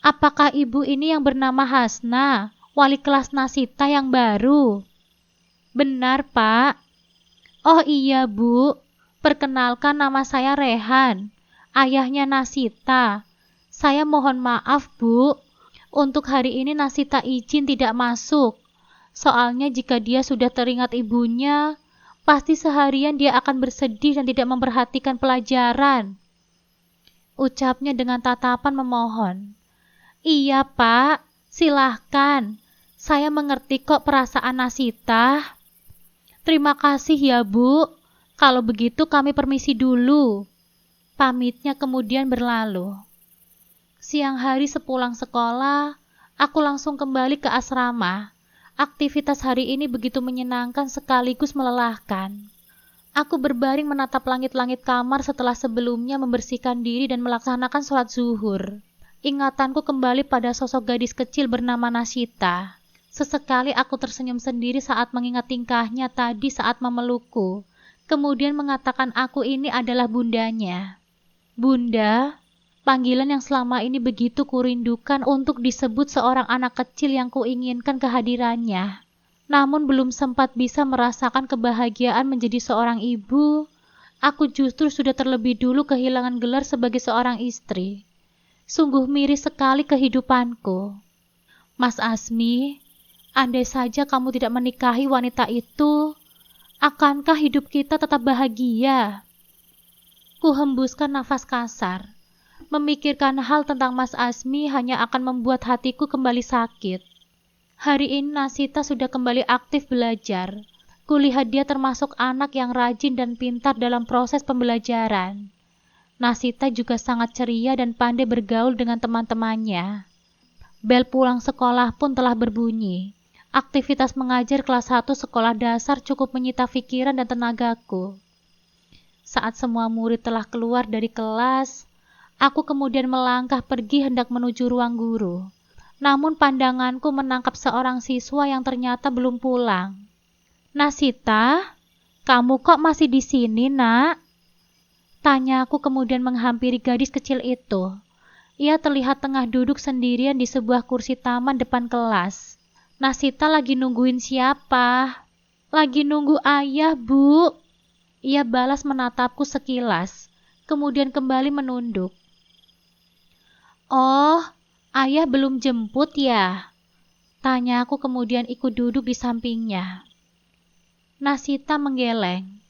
Apakah ibu ini yang bernama Hasna, wali kelas Nasita yang baru? Benar, Pak. Oh iya, Bu. Perkenalkan nama saya Rehan, ayahnya Nasita. Saya mohon maaf, Bu. Untuk hari ini Nasita izin tidak masuk. Soalnya jika dia sudah teringat ibunya, pasti seharian dia akan bersedih dan tidak memperhatikan pelajaran. Ucapnya dengan tatapan memohon. Iya, Pak. Silahkan. Saya mengerti kok perasaan Nasita. Terima kasih ya, Bu. Kalau begitu kami permisi dulu. Pamitnya kemudian berlalu. Siang hari sepulang sekolah, aku langsung kembali ke asrama. Aktivitas hari ini begitu menyenangkan sekaligus melelahkan. Aku berbaring menatap langit-langit kamar setelah sebelumnya membersihkan diri dan melaksanakan sholat zuhur. Ingatanku kembali pada sosok gadis kecil bernama Nasita. Sesekali aku tersenyum sendiri saat mengingat tingkahnya tadi saat memelukku. Kemudian mengatakan aku ini adalah bundanya. Bunda, panggilan yang selama ini begitu kurindukan untuk disebut seorang anak kecil yang kuinginkan kehadirannya. Namun belum sempat bisa merasakan kebahagiaan menjadi seorang ibu, aku justru sudah terlebih dulu kehilangan gelar sebagai seorang istri. Sungguh miris sekali kehidupanku. Mas Asmi, andai saja kamu tidak menikahi wanita itu, akankah hidup kita tetap bahagia? Ku hembuskan nafas kasar. Memikirkan hal tentang Mas Asmi hanya akan membuat hatiku kembali sakit. Hari ini Nasita sudah kembali aktif belajar. Kulihat dia termasuk anak yang rajin dan pintar dalam proses pembelajaran. Nasita juga sangat ceria dan pandai bergaul dengan teman-temannya. Bel pulang sekolah pun telah berbunyi. Aktivitas mengajar kelas 1 sekolah dasar cukup menyita pikiran dan tenagaku. Saat semua murid telah keluar dari kelas, aku kemudian melangkah pergi hendak menuju ruang guru. Namun pandanganku menangkap seorang siswa yang ternyata belum pulang. Nasita, kamu kok masih di sini, Nak? Tanyaku kemudian menghampiri gadis kecil itu. Ia terlihat tengah duduk sendirian di sebuah kursi taman depan kelas. Nasita lagi nungguin siapa? Lagi nunggu ayah, Bu. Ia balas menatapku sekilas, kemudian kembali menunduk. Oh, ayah belum jemput ya? Tanya aku kemudian ikut duduk di sampingnya. Nasita menggeleng.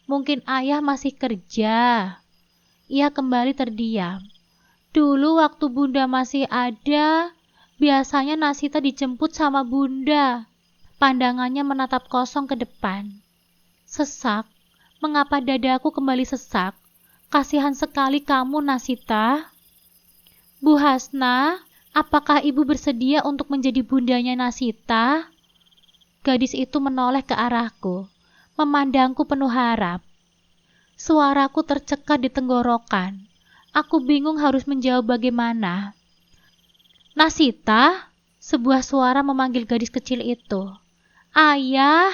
Mungkin ayah masih kerja. Ia kembali terdiam. Dulu waktu bunda masih ada, biasanya Nasita dijemput sama bunda. Pandangannya menatap kosong ke depan. Sesak. Mengapa dadaku kembali sesak? Kasihan sekali kamu, Nasita. Bu Hasna, apakah ibu bersedia untuk menjadi bundanya Nasita? Gadis itu menoleh ke arahku, memandangku penuh harap. Suaraku tercekat di tenggorokan. Aku bingung harus menjawab bagaimana. Nasita, sebuah suara memanggil gadis kecil itu. Ayah.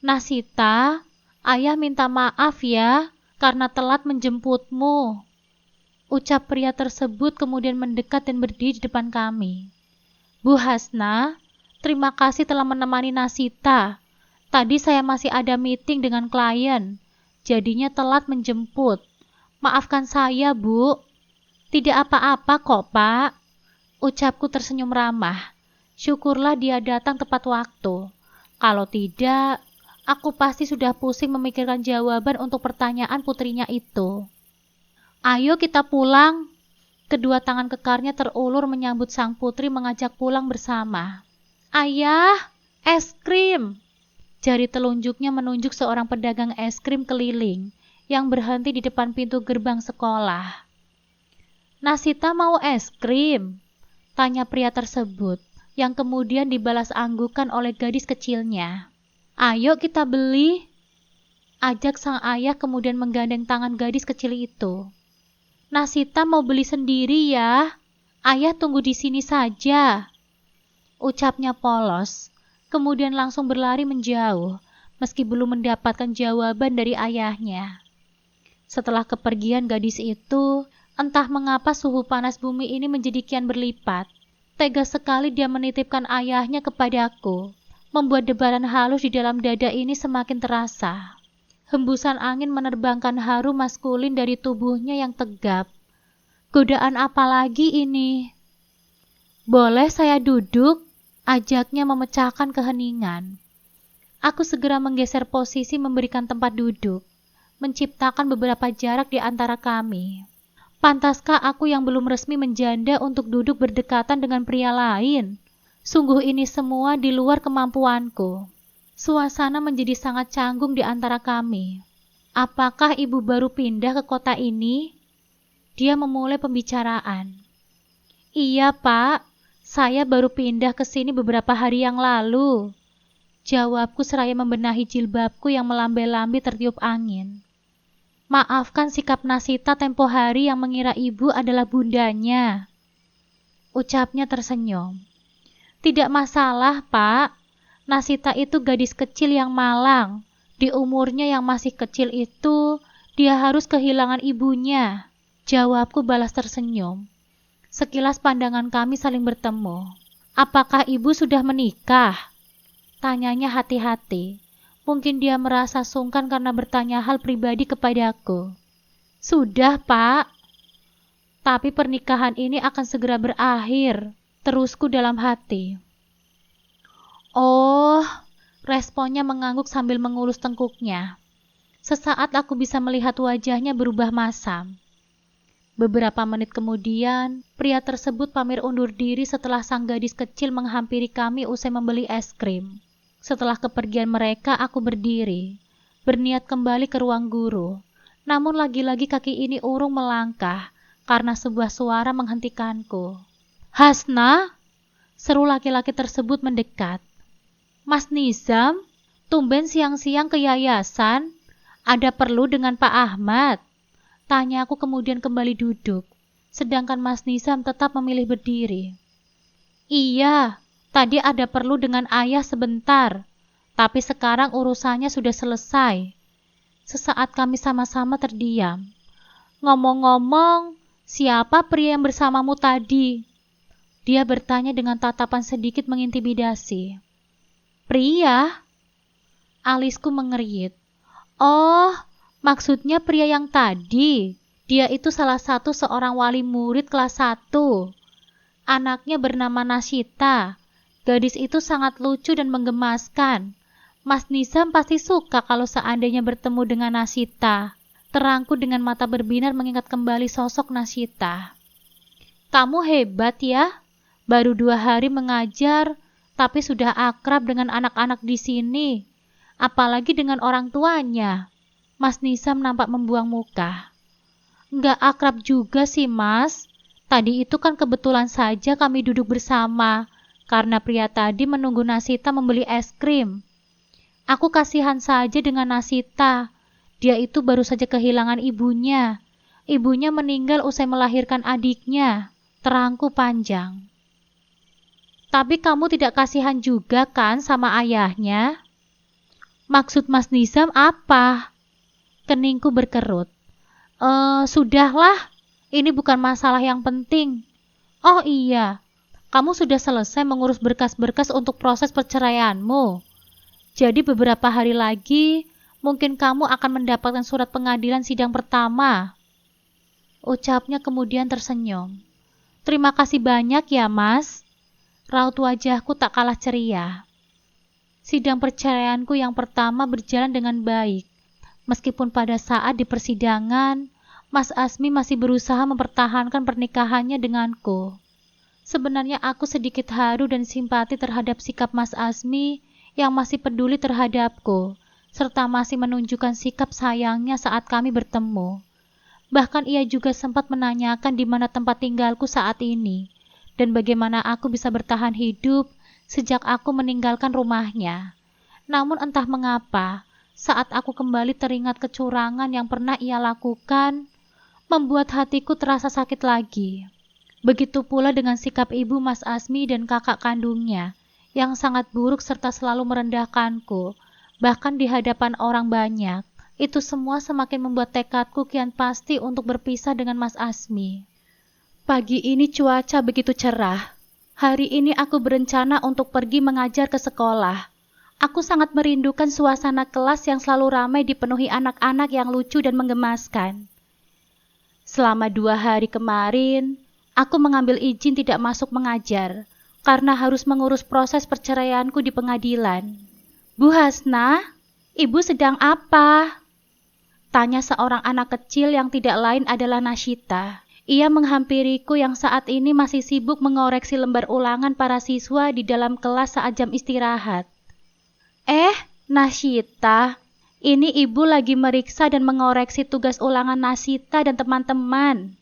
Nasita, ayah minta maaf ya karena telat menjemputmu. Ucap pria tersebut kemudian mendekat dan berdiri di depan kami. Bu Hasna, terima kasih telah menemani Nasita. Tadi saya masih ada meeting dengan klien, jadinya telat menjemput. Maafkan saya, Bu. Tidak apa-apa kok, Pak. Ucapku tersenyum ramah. Syukurlah dia datang tepat waktu. Kalau tidak, aku pasti sudah pusing memikirkan jawaban untuk pertanyaan putrinya itu. Ayo kita pulang. Kedua tangan kekarnya terulur menyambut sang putri mengajak pulang bersama. Ayah, es krim. Jari telunjuknya menunjuk seorang pedagang es krim keliling yang berhenti di depan pintu gerbang sekolah. Nasita mau es krim? Tanya pria tersebut, yang kemudian dibalas anggukan oleh gadis kecilnya. Ayo kita beli. Ajak sang ayah kemudian menggandeng tangan gadis kecil itu. Nasita mau beli sendiri ya. Ayah tunggu di sini saja. Ucapnya polos, kemudian langsung berlari menjauh, meski belum mendapatkan jawaban dari ayahnya. Setelah kepergian gadis itu, entah mengapa suhu panas bumi ini menjadi kian berlipat. Tega sekali dia menitipkan ayahnya kepadaku, membuat debaran halus di dalam dada ini semakin terasa. Hembusan angin menerbangkan harum maskulin dari tubuhnya yang tegap. Godaan apa lagi ini? Boleh saya duduk? Ajaknya memecahkan keheningan. Aku segera menggeser posisi memberikan tempat duduk, menciptakan beberapa jarak di antara kami. Pantaskah aku yang belum resmi menjanda untuk duduk berdekatan dengan pria lain? Sungguh ini semua di luar kemampuanku. Suasana menjadi sangat canggung di antara kami. Apakah ibu baru pindah ke kota ini? Dia memulai pembicaraan. Iya, Pak. Saya baru pindah ke sini beberapa hari yang lalu. Jawabku seraya membenahi jilbabku yang melambai-lambai tertiup angin. Maafkan sikap Nasita tempo hari yang mengira ibu adalah bundanya. Ucapnya tersenyum. Tidak masalah, Pak. Nasita itu gadis kecil yang malang. Di umurnya yang masih kecil itu, dia harus kehilangan ibunya. Jawabku balas tersenyum. Sekilas pandangan kami saling bertemu. Apakah ibu sudah menikah? Tanyanya hati-hati. Mungkin dia merasa sungkan karena bertanya hal pribadi kepadaku. Sudah, Pak. Tapi pernikahan ini akan segera berakhir. Terusku dalam hati. Oh, responnya mengangguk sambil mengelus tengkuknya. Sesaat aku bisa melihat wajahnya berubah masam. Beberapa menit kemudian, pria tersebut pamit undur diri setelah sang gadis kecil menghampiri kami usai membeli es krim. Setelah kepergian mereka, aku berdiri, berniat kembali ke ruang guru. Namun lagi-lagi kaki ini urung melangkah, karena sebuah suara menghentikanku. Hasna? Seru laki-laki tersebut mendekat. Mas Nizam, tumben siang-siang ke yayasan. Ada perlu dengan Pak Ahmad? Tanya aku kemudian kembali duduk, sedangkan Mas Nizam tetap memilih berdiri. Iya, tadi ada perlu dengan ayah sebentar, tapi sekarang urusannya sudah selesai. Sesaat kami sama-sama terdiam. Ngomong-ngomong, siapa pria yang bersamamu tadi? Dia bertanya dengan tatapan sedikit mengintimidasi. Pria? Alisku mengernyit. Oh, maksudnya pria yang tadi. Dia itu salah satu seorang wali murid kelas 1. Anaknya bernama Nasita. Gadis itu sangat lucu dan menggemaskan. Mas Nizam pasti suka kalau seandainya bertemu dengan Nasita. Terangku dengan mata berbinar mengingat kembali sosok Nasita. Kamu hebat ya. Baru 2 hari mengajar, tapi sudah akrab dengan anak-anak di sini. Apalagi dengan orang tuanya. Mas Nizam nampak membuang muka. Nggak akrab juga sih, Mas. Tadi itu kan kebetulan saja kami duduk bersama, karena pria tadi menunggu Nasita membeli es krim. Aku kasihan saja dengan Nasita. Dia itu baru saja kehilangan ibunya. Ibunya meninggal usai melahirkan adiknya. Terangku panjang. Tapi kamu tidak kasihan juga kan sama ayahnya? Maksud Mas Nizam apa? Keningku berkerut. Sudahlah, ini bukan masalah yang penting. Oh iya, kamu sudah selesai mengurus berkas-berkas untuk proses perceraianmu. Jadi beberapa hari lagi, mungkin kamu akan mendapatkan surat pengadilan sidang pertama. Ucapnya kemudian tersenyum. Terima kasih banyak ya, Mas. Raut wajahku tak kalah ceria. Sidang perceraianku yang pertama berjalan dengan baik. Meskipun pada saat di persidangan, Mas Asmi masih berusaha mempertahankan pernikahannya denganku. Sebenarnya aku sedikit haru dan simpati terhadap sikap Mas Asmi yang masih peduli terhadapku, serta masih menunjukkan sikap sayangnya saat kami bertemu. Bahkan ia juga sempat menanyakan di mana tempat tinggalku saat ini, dan bagaimana aku bisa bertahan hidup sejak aku meninggalkan rumahnya. Namun entah mengapa, saat aku kembali teringat kecurangan yang pernah ia lakukan, membuat hatiku terasa sakit lagi. Begitu pula dengan sikap ibu Mas Asmi dan kakak kandungnya, yang sangat buruk serta selalu merendahkanku, bahkan di hadapan orang banyak. Itu semua semakin membuat tekadku kian pasti untuk berpisah dengan Mas Asmi. Pagi ini cuaca begitu cerah. Hari ini aku berencana untuk pergi mengajar ke sekolah. Aku sangat merindukan suasana kelas yang selalu ramai dipenuhi anak-anak yang lucu dan menggemaskan. Selama 2 hari kemarin, aku mengambil izin tidak masuk mengajar, karena harus mengurus proses perceraianku di pengadilan. Bu Hasna, ibu sedang apa? Tanya seorang anak kecil yang tidak lain adalah Nasita. Ia menghampiriku yang saat ini masih sibuk mengoreksi lembar ulangan para siswa di dalam kelas saat jam istirahat. Nasita, ini ibu lagi meriksa dan mengoreksi tugas ulangan Nasita dan teman-teman.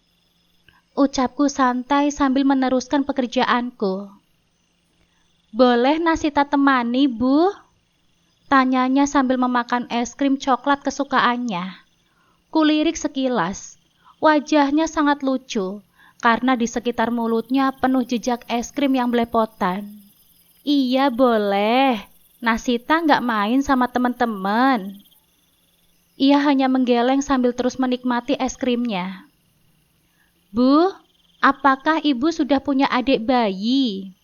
Ucapku santai sambil meneruskan pekerjaanku. Boleh Nasita temani, Bu? Tanyanya sambil memakan es krim coklat kesukaannya. Kulirik sekilas. Wajahnya sangat lucu, karena di sekitar mulutnya penuh jejak es krim yang belepotan. Iya boleh, Nasita nggak main sama teman-teman. Ia hanya menggeleng sambil terus menikmati es krimnya. Bu, apakah ibu sudah punya adik bayi?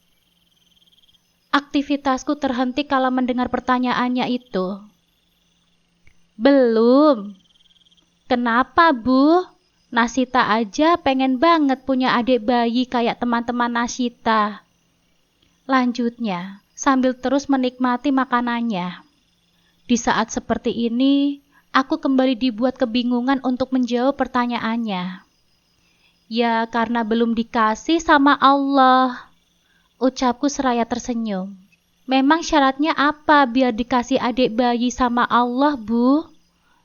Aktivitasku terhenti kala mendengar pertanyaannya itu. Belum. Kenapa, Bu? Nasita aja pengen banget punya adik bayi kayak teman-teman Nasita. Lanjutnya, sambil terus menikmati makanannya. Di saat seperti ini, aku kembali dibuat kebingungan untuk menjawab pertanyaannya. Ya, karena belum dikasih sama Allah. Ucapku seraya tersenyum. Memang syaratnya apa biar dikasih adik bayi sama Allah, Bu?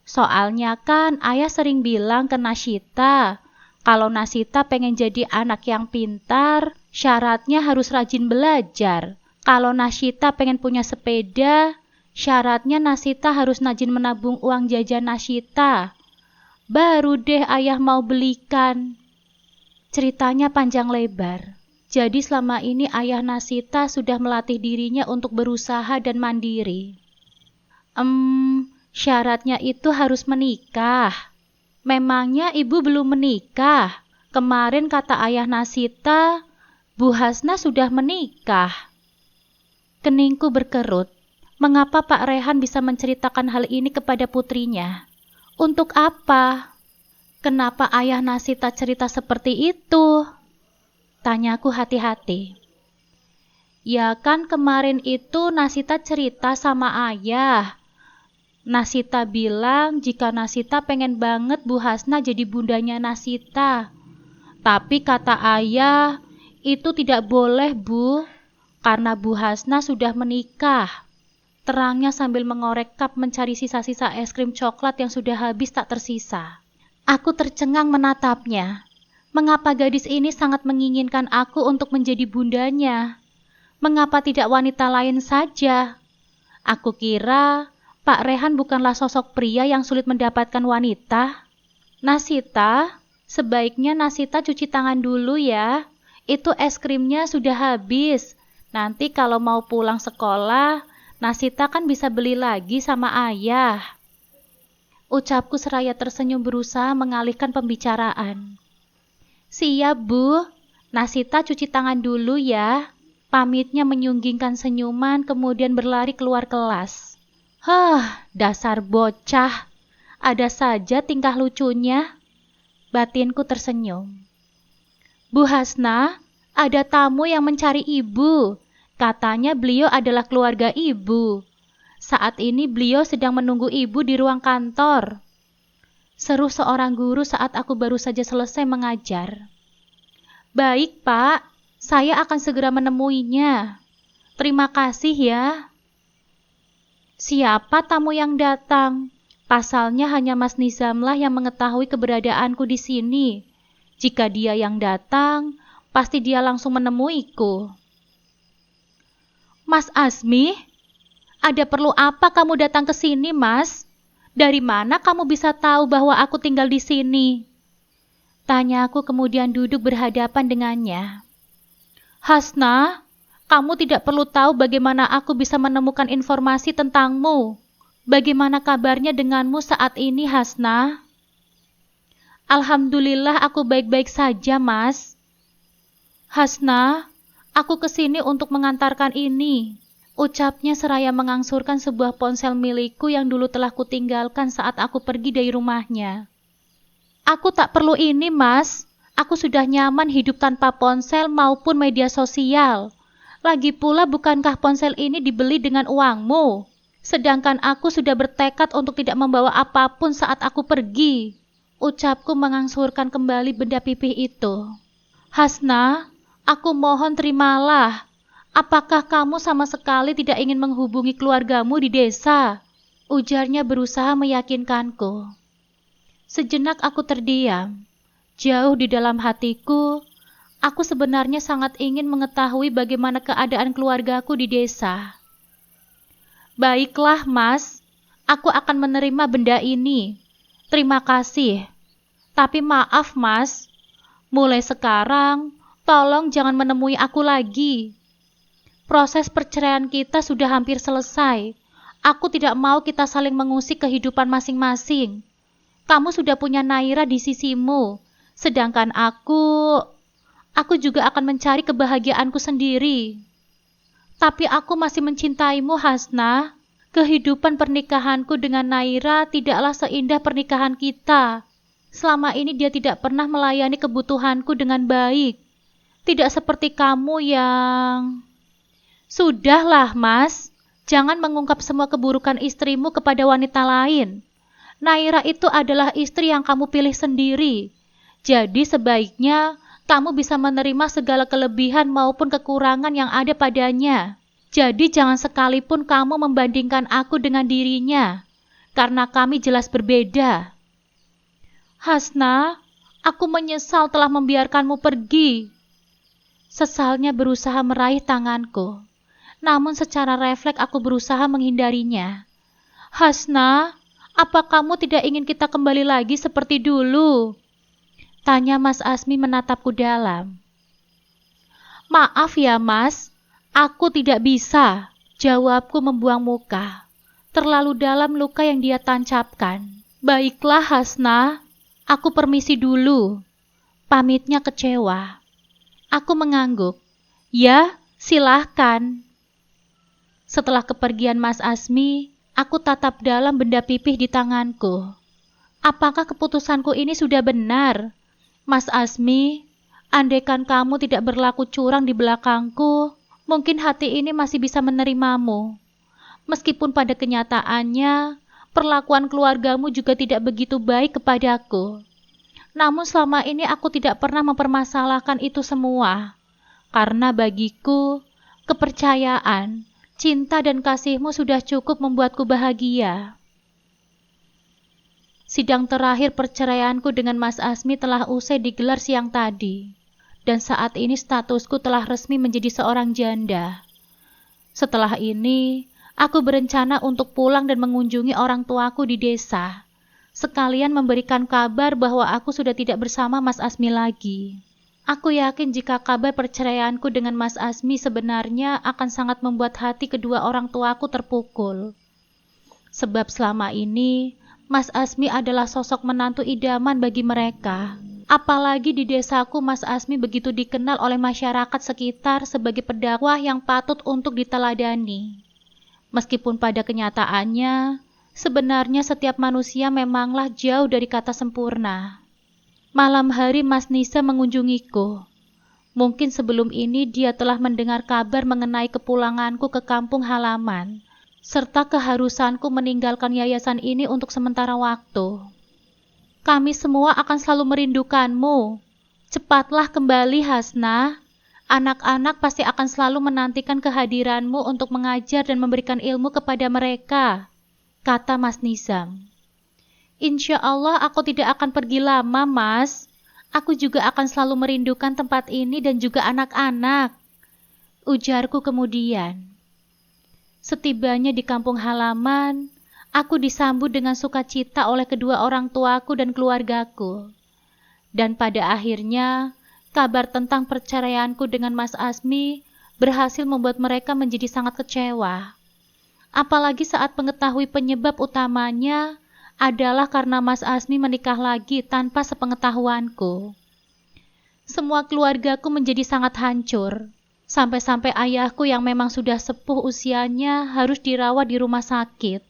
Soalnya kan ayah sering bilang ke Nasita, kalau Nasita pengen jadi anak yang pintar, syaratnya harus rajin belajar. Kalau Nasita pengen punya sepeda, syaratnya Nasita harus rajin menabung uang jajan Nasita. Baru deh ayah mau belikan. Ceritanya panjang lebar. Jadi selama ini ayah Nasita sudah melatih dirinya untuk berusaha dan mandiri. Syaratnya itu harus menikah. Memangnya ibu belum menikah? Kemarin kata ayah Nasita, Bu Hasna sudah menikah. Keningku berkerut. Mengapa Pak Rehan bisa menceritakan hal ini kepada putrinya? Untuk apa? Kenapa ayah Nasita cerita seperti itu? Tanyaku hati-hati. Ya kan kemarin itu Nasita cerita sama ayah. Nasita bilang jika Nasita pengen banget Bu Hasna jadi bundanya Nasita. Tapi kata ayah, itu tidak boleh Bu, karena Bu Hasna sudah menikah. Terangnya sambil mengorek kap mencari sisa-sisa es krim coklat yang sudah habis tak tersisa. Aku tercengang menatapnya. Mengapa gadis ini sangat menginginkan aku untuk menjadi bundanya? Mengapa tidak wanita lain saja? Aku kira Pak Rehan bukanlah sosok pria yang sulit mendapatkan wanita. Nasita, sebaiknya Nasita cuci tangan dulu ya. Itu es krimnya sudah habis. Nanti kalau mau pulang sekolah, Nasita kan bisa beli lagi sama ayah. Ucapku seraya tersenyum berusaha mengalihkan pembicaraan. Siap Bu, Nasita cuci tangan dulu ya. Pamitnya menyunggingkan senyuman kemudian berlari keluar kelas. Dasar bocah. Ada saja tingkah lucunya. Batinku tersenyum. Bu Hasna, ada tamu yang mencari ibu. Katanya beliau adalah keluarga ibu. Saat ini beliau sedang menunggu ibu di ruang kantor. Seru seorang guru saat aku baru saja selesai mengajar. Baik Pak, saya akan segera menemuinya. Terima kasih ya. Siapa tamu yang datang? Pasalnya hanya Mas Nizamlah yang mengetahui keberadaanku di sini. Jika dia yang datang, pasti dia langsung menemuiku. Mas Azmi, ada perlu apa kamu datang ke sini, Mas? Dari mana kamu bisa tahu bahwa aku tinggal di sini? Tanya aku kemudian duduk berhadapan dengannya. Hasna, kamu tidak perlu tahu bagaimana aku bisa menemukan informasi tentangmu. Bagaimana kabarnya denganmu saat ini, Hasna? Alhamdulillah aku baik-baik saja, Mas. Hasna, aku kesini untuk mengantarkan ini. Ucapnya seraya mengangsurkan sebuah ponsel milikku yang dulu telah kutinggalkan saat aku pergi dari rumahnya. Aku tak perlu ini, Mas. Aku sudah nyaman hidup tanpa ponsel maupun media sosial. Lagi pula bukankah ponsel ini dibeli dengan uangmu? Sedangkan aku sudah bertekad untuk tidak membawa apapun saat aku pergi. Ucapku mengangsurkan kembali benda pipih itu. Hasna, aku mohon terimalah. Apakah kamu sama sekali tidak ingin menghubungi keluargamu di desa? Ujarnya berusaha meyakinkanku. Sejenak aku terdiam. Jauh di dalam hatiku, aku sebenarnya sangat ingin mengetahui bagaimana keadaan keluargaku di desa. Baiklah, Mas. Aku akan menerima benda ini. Terima kasih. Tapi maaf, Mas. Mulai sekarang, tolong jangan menemui aku lagi. Proses perceraian kita sudah hampir selesai. Aku tidak mau kita saling mengusik kehidupan masing-masing. Kamu sudah punya Naira di sisimu, sedangkan aku juga akan mencari kebahagiaanku sendiri. Tapi aku masih mencintaimu, Hasna. Kehidupan pernikahanku dengan Naira tidaklah seindah pernikahan kita. Selama ini dia tidak pernah melayani kebutuhanku dengan baik. Tidak seperti kamu yang... Sudahlah, Mas. Jangan mengungkap semua keburukan istrimu kepada wanita lain. Naira itu adalah istri yang kamu pilih sendiri. Jadi sebaiknya kamu bisa menerima segala kelebihan maupun kekurangan yang ada padanya. Jadi jangan sekalipun kamu membandingkan aku dengan dirinya, karena kami jelas berbeda. Hasna, aku menyesal telah membiarkanmu pergi. Sesalnya berusaha meraih tanganku, namun secara refleks aku berusaha menghindarinya. Hasna, apa kamu tidak ingin kita kembali lagi seperti dulu? Tanya Mas Azmi menatapku dalam. Maaf ya, Mas. Aku tidak bisa. Jawabku membuang muka. Terlalu dalam luka yang dia tancapkan. Baiklah, Hasna. Aku permisi dulu. Pamitnya kecewa. Aku mengangguk. Ya, silahkan. Setelah kepergian Mas Asmi, aku tatap dalam benda pipih di tanganku. Apakah keputusanku ini sudah benar? Mas Asmi, andaikan kamu tidak berlaku curang di belakangku, mungkin hati ini masih bisa menerimamu. Meskipun pada kenyataannya, perlakuan keluargamu juga tidak begitu baik kepadaku. Namun selama ini aku tidak pernah mempermasalahkan itu semua. Karena bagiku, kepercayaan, cinta dan kasihmu sudah cukup membuatku bahagia. Sidang terakhir perceraianku dengan Mas Asmi telah usai digelar siang tadi. Dan saat ini statusku telah resmi menjadi seorang janda. Setelah ini, aku berencana untuk pulang dan mengunjungi orang tuaku di desa. Sekalian memberikan kabar bahwa aku sudah tidak bersama Mas Asmi lagi. Aku yakin jika kabar perceraianku dengan Mas Asmi sebenarnya akan sangat membuat hati kedua orang tuaku terpukul. Sebab selama ini, Mas Asmi adalah sosok menantu idaman bagi mereka. Apalagi di desaku Mas Asmi begitu dikenal oleh masyarakat sekitar sebagai pendakwah yang patut untuk diteladani. Meskipun pada kenyataannya, sebenarnya setiap manusia memanglah jauh dari kata sempurna. Malam hari Mas Nisa mengunjungiku. Mungkin sebelum ini dia telah mendengar kabar mengenai kepulanganku ke kampung halaman, serta keharusanku meninggalkan yayasan ini untuk sementara waktu. Kami semua akan selalu merindukanmu. Cepatlah kembali, Hasna. Anak-anak pasti akan selalu menantikan kehadiranmu untuk mengajar dan memberikan ilmu kepada mereka, kata Mas Nizam. Insya Allah aku tidak akan pergi lama, Mas. Aku juga akan selalu merindukan tempat ini dan juga anak-anak, ujarku kemudian. Setibanya di kampung halaman, aku disambut dengan sukacita oleh kedua orang tuaku dan keluargaku. Dan pada akhirnya, kabar tentang perceraianku dengan Mas Asmi berhasil membuat mereka menjadi sangat kecewa. Apalagi saat mengetahui penyebab utamanya adalah karena Mas Asmi menikah lagi tanpa sepengetahuanku. Semua keluargaku menjadi sangat hancur. Sampai-sampai ayahku yang memang sudah sepuh usianya harus dirawat di rumah sakit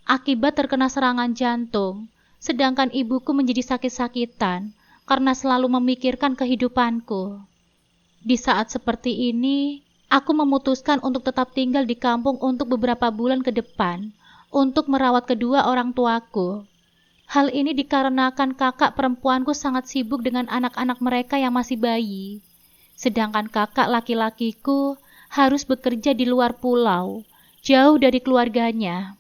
akibat terkena serangan jantung, sedangkan ibuku menjadi sakit-sakitan karena selalu memikirkan kehidupanku. Di saat seperti ini, aku memutuskan untuk tetap tinggal di kampung untuk beberapa bulan ke depan untuk merawat kedua orang tuaku. Hal ini dikarenakan kakak perempuanku sangat sibuk dengan anak-anak mereka yang masih bayi. Sedangkan kakak laki-lakiku harus bekerja di luar pulau, jauh dari keluarganya.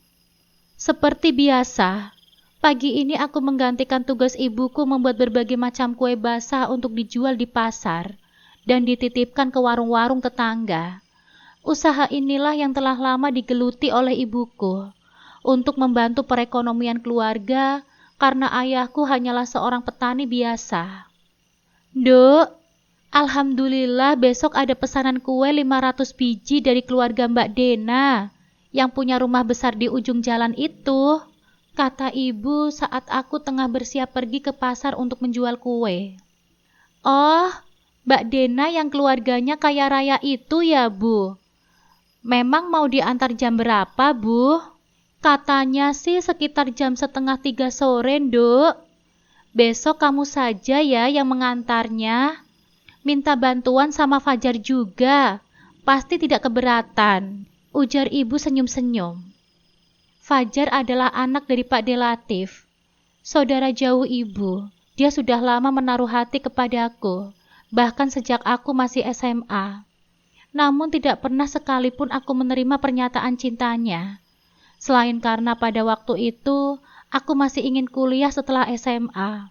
Seperti biasa, pagi ini aku menggantikan tugas ibuku membuat berbagai macam kue basah untuk dijual di pasar dan dititipkan ke warung-warung tetangga. Usaha inilah yang telah lama digeluti oleh ibuku untuk membantu perekonomian keluarga karena ayahku hanyalah seorang petani biasa. Duk, alhamdulillah besok ada pesanan kue 500 biji dari keluarga Mbak Dena yang punya rumah besar di ujung jalan itu, kata ibu saat aku tengah bersiap pergi ke pasar untuk menjual kue. Oh, Mbak Dena yang keluarganya kaya raya itu ya, Bu? Memang mau diantar jam berapa, Bu? Katanya sih sekitar jam 2:30 sore, Nduk. Besok kamu saja ya yang mengantarnya. Minta bantuan sama Fajar juga. Pasti tidak keberatan, ujar ibu senyum-senyum. Fajar adalah anak dari Pak Delatif, saudara jauh ibu. Dia sudah lama menaruh hati kepadaku, bahkan sejak aku masih SMA. Namun tidak pernah sekalipun aku menerima pernyataan cintanya. Selain karena pada waktu itu, aku masih ingin kuliah setelah SMA.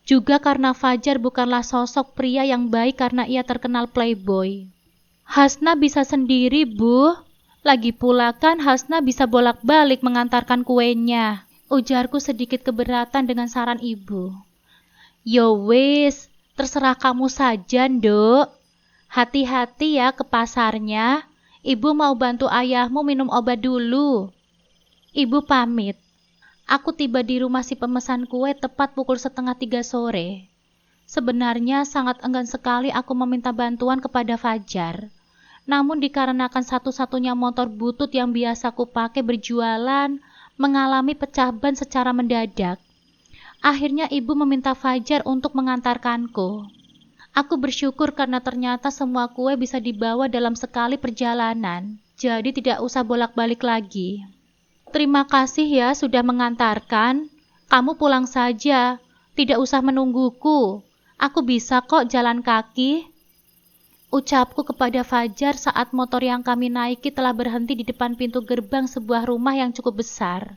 Juga karena Fajar bukanlah sosok pria yang baik karena ia terkenal playboy. Hasna bisa sendiri, Bu. Lagi pula kan Hasna bisa bolak-balik mengantarkan kuenya, ujarku sedikit keberatan dengan saran ibu. Yo wis, terserah kamu saja, Nduk. Hati-hati ya ke pasarnya. Ibu mau bantu ayahmu minum obat dulu. Ibu pamit. Aku tiba di rumah si pemesan kue tepat pukul 2:30 sore. Sebenarnya sangat enggan sekali aku meminta bantuan kepada Fajar. Namun dikarenakan satu-satunya motor butut yang biasa ku pakai berjualan mengalami pecah ban secara mendadak. Akhirnya ibu meminta Fajar untuk mengantarkanku. Aku bersyukur karena ternyata semua kue bisa dibawa dalam sekali perjalanan, jadi tidak usah bolak-balik lagi. Terima kasih ya sudah mengantarkan. Kamu pulang saja, tidak usah menungguku. Aku bisa kok jalan kaki. Ucapku kepada Fajar saat motor yang kami naiki telah berhenti di depan pintu gerbang sebuah rumah yang cukup besar.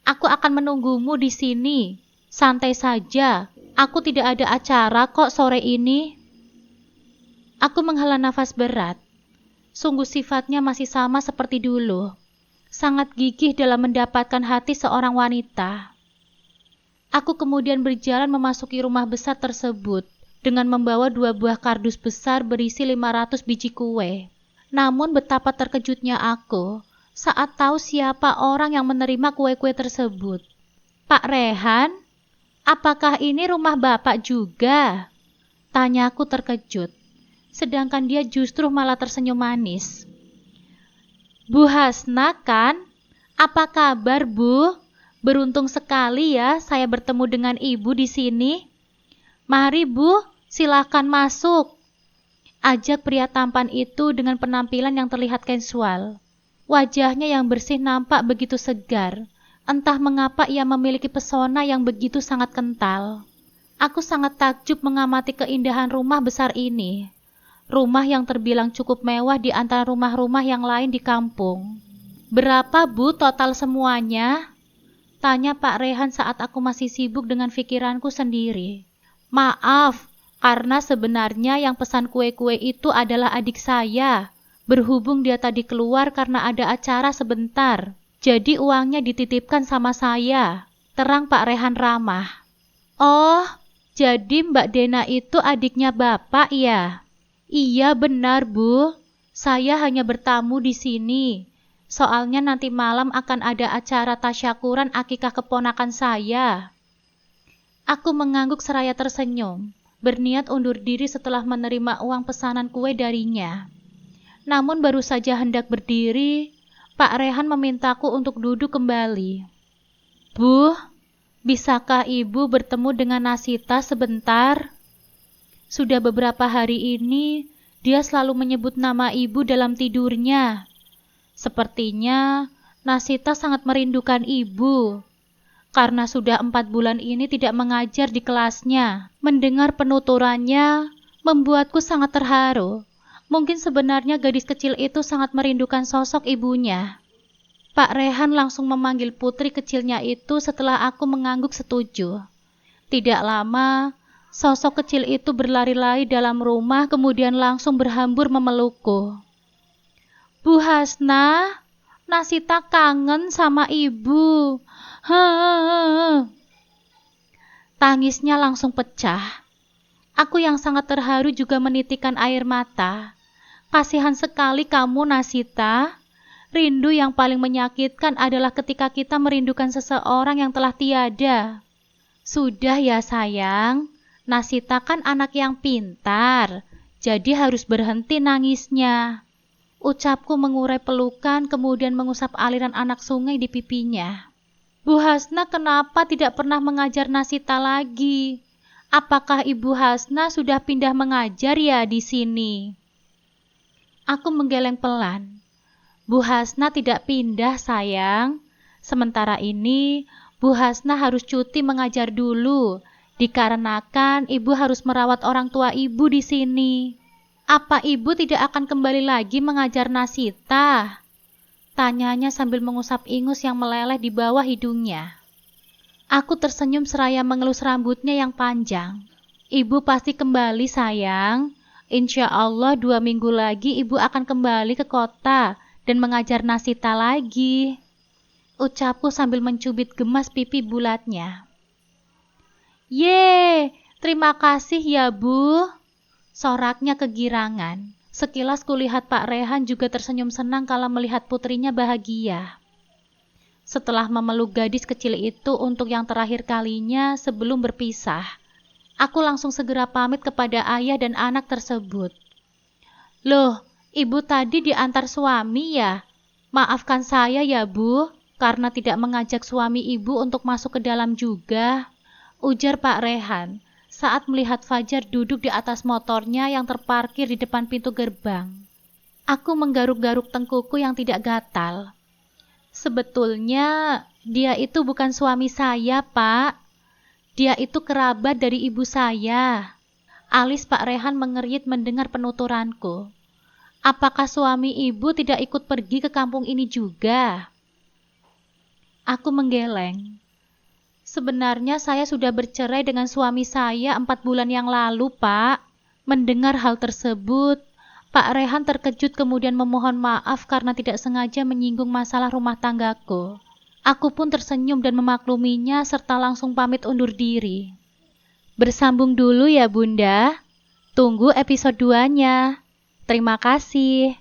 Aku akan menunggumu di sini. Santai saja, aku tidak ada acara kok sore ini. Aku menghela nafas berat. Sungguh sifatnya masih sama seperti dulu. Sangat gigih dalam mendapatkan hati seorang wanita. Aku kemudian berjalan memasuki rumah besar tersebut dengan membawa 2 buah kardus besar berisi 500 biji kue. Namun betapa terkejutnya aku saat tahu siapa orang yang menerima kue-kue tersebut. Pak Rehan, apakah ini rumah Bapak juga? Tanyaku terkejut, sedangkan dia justru malah tersenyum manis. Bu Hasna kan? Apa kabar, Bu? Beruntung sekali ya saya bertemu dengan Ibu di sini. Mari, Bu, silakan masuk. Ajak pria tampan itu dengan penampilan yang terlihat casual. Wajahnya yang bersih nampak begitu segar. Entah mengapa ia memiliki pesona yang begitu sangat kental. Aku sangat takjub mengamati keindahan rumah besar ini. Rumah yang terbilang cukup mewah di antara rumah-rumah yang lain di kampung. Berapa, Bu, total semuanya? Tanya Pak Rehan saat aku masih sibuk dengan pikiranku sendiri. Maaf, karena sebenarnya yang pesan kue-kue itu adalah adik saya. Berhubung dia tadi keluar karena ada acara sebentar, jadi uangnya dititipkan sama saya. Terang Pak Rehan ramah. Oh, jadi Mbak Dena itu adiknya Bapak ya? Iya benar, Bu. Saya hanya bertamu di sini. Soalnya nanti malam akan ada acara tasyakuran akikah keponakan saya. Aku mengangguk seraya tersenyum, berniat undur diri setelah menerima uang pesanan kue darinya. Namun baru saja hendak berdiri, Pak Rehan memintaku untuk duduk kembali. Bu, bisakah Ibu bertemu dengan Nasita sebentar? Sudah beberapa hari ini, dia selalu menyebut nama Ibu dalam tidurnya. Sepertinya, Nasita sangat merindukan Ibu. Karena sudah 4 bulan ini tidak mengajar di kelasnya. Mendengar penuturannya, membuatku sangat terharu. Mungkin sebenarnya gadis kecil itu sangat merindukan sosok ibunya. Pak Rehan langsung memanggil putri kecilnya itu setelah aku mengangguk setuju. Tidak lama, sosok kecil itu berlari-lari dalam rumah kemudian langsung berhambur memelukku. Bu Hasna, Nasita kangen sama Ibu. Tangisnya langsung pecah. Aku yang sangat terharu juga menitikkan air mata. Kasihan sekali kamu, Nasita. Rindu yang paling menyakitkan adalah ketika kita merindukan seseorang yang telah tiada. Sudah ya sayang, Nasita kan anak yang pintar, jadi harus berhenti nangisnya. Ucapku mengurai pelukan kemudian mengusap aliran anak sungai di pipinya. Bu Hasna kenapa tidak pernah mengajar Nasita lagi? Apakah Ibu Hasna sudah pindah mengajar ya di sini? Aku menggeleng pelan. Bu Hasna tidak pindah sayang. Sementara ini, Bu Hasna harus cuti mengajar dulu. Dikarenakan ibu harus merawat orang tua ibu di sini. Apa ibu tidak akan kembali lagi mengajar Nasita? Tanyanya sambil mengusap ingus yang meleleh di bawah hidungnya. Aku tersenyum seraya mengelus rambutnya yang panjang. Ibu pasti kembali sayang. Insya Allah 2 minggu lagi ibu akan kembali ke kota dan mengajar Nasita lagi. Ucapku sambil mencubit gemas pipi bulatnya. Ye, terima kasih ya Bu. Soraknya kegirangan. Sekilas kulihat Pak Rehan juga tersenyum senang kala melihat putrinya bahagia. Setelah memeluk gadis kecil itu untuk yang terakhir kalinya sebelum berpisah, aku langsung segera pamit kepada ayah dan anak tersebut. Loh, Ibu tadi diantar suami ya? Maafkan saya ya, Bu, karena tidak mengajak suami ibu untuk masuk ke dalam juga, ujar Pak Rehan saat melihat Fajar duduk di atas motornya yang terparkir di depan pintu gerbang. Aku menggaruk-garuk tengkuku yang tidak gatal. Sebetulnya dia itu bukan suami saya, Pak. Dia itu kerabat dari ibu saya. Alis Pak Rehan mengerit mendengar penuturanku. Apakah suami ibu tidak ikut pergi ke kampung ini juga? Aku menggeleng. Sebenarnya saya sudah bercerai dengan suami saya 4 bulan yang lalu, Pak. Mendengar hal tersebut, Pak Rehan terkejut kemudian memohon maaf karena tidak sengaja menyinggung masalah rumah tanggaku. Aku pun tersenyum dan memakluminya serta langsung pamit undur diri. Bersambung dulu ya, Bunda. Tunggu episode 2-nya. Terima kasih.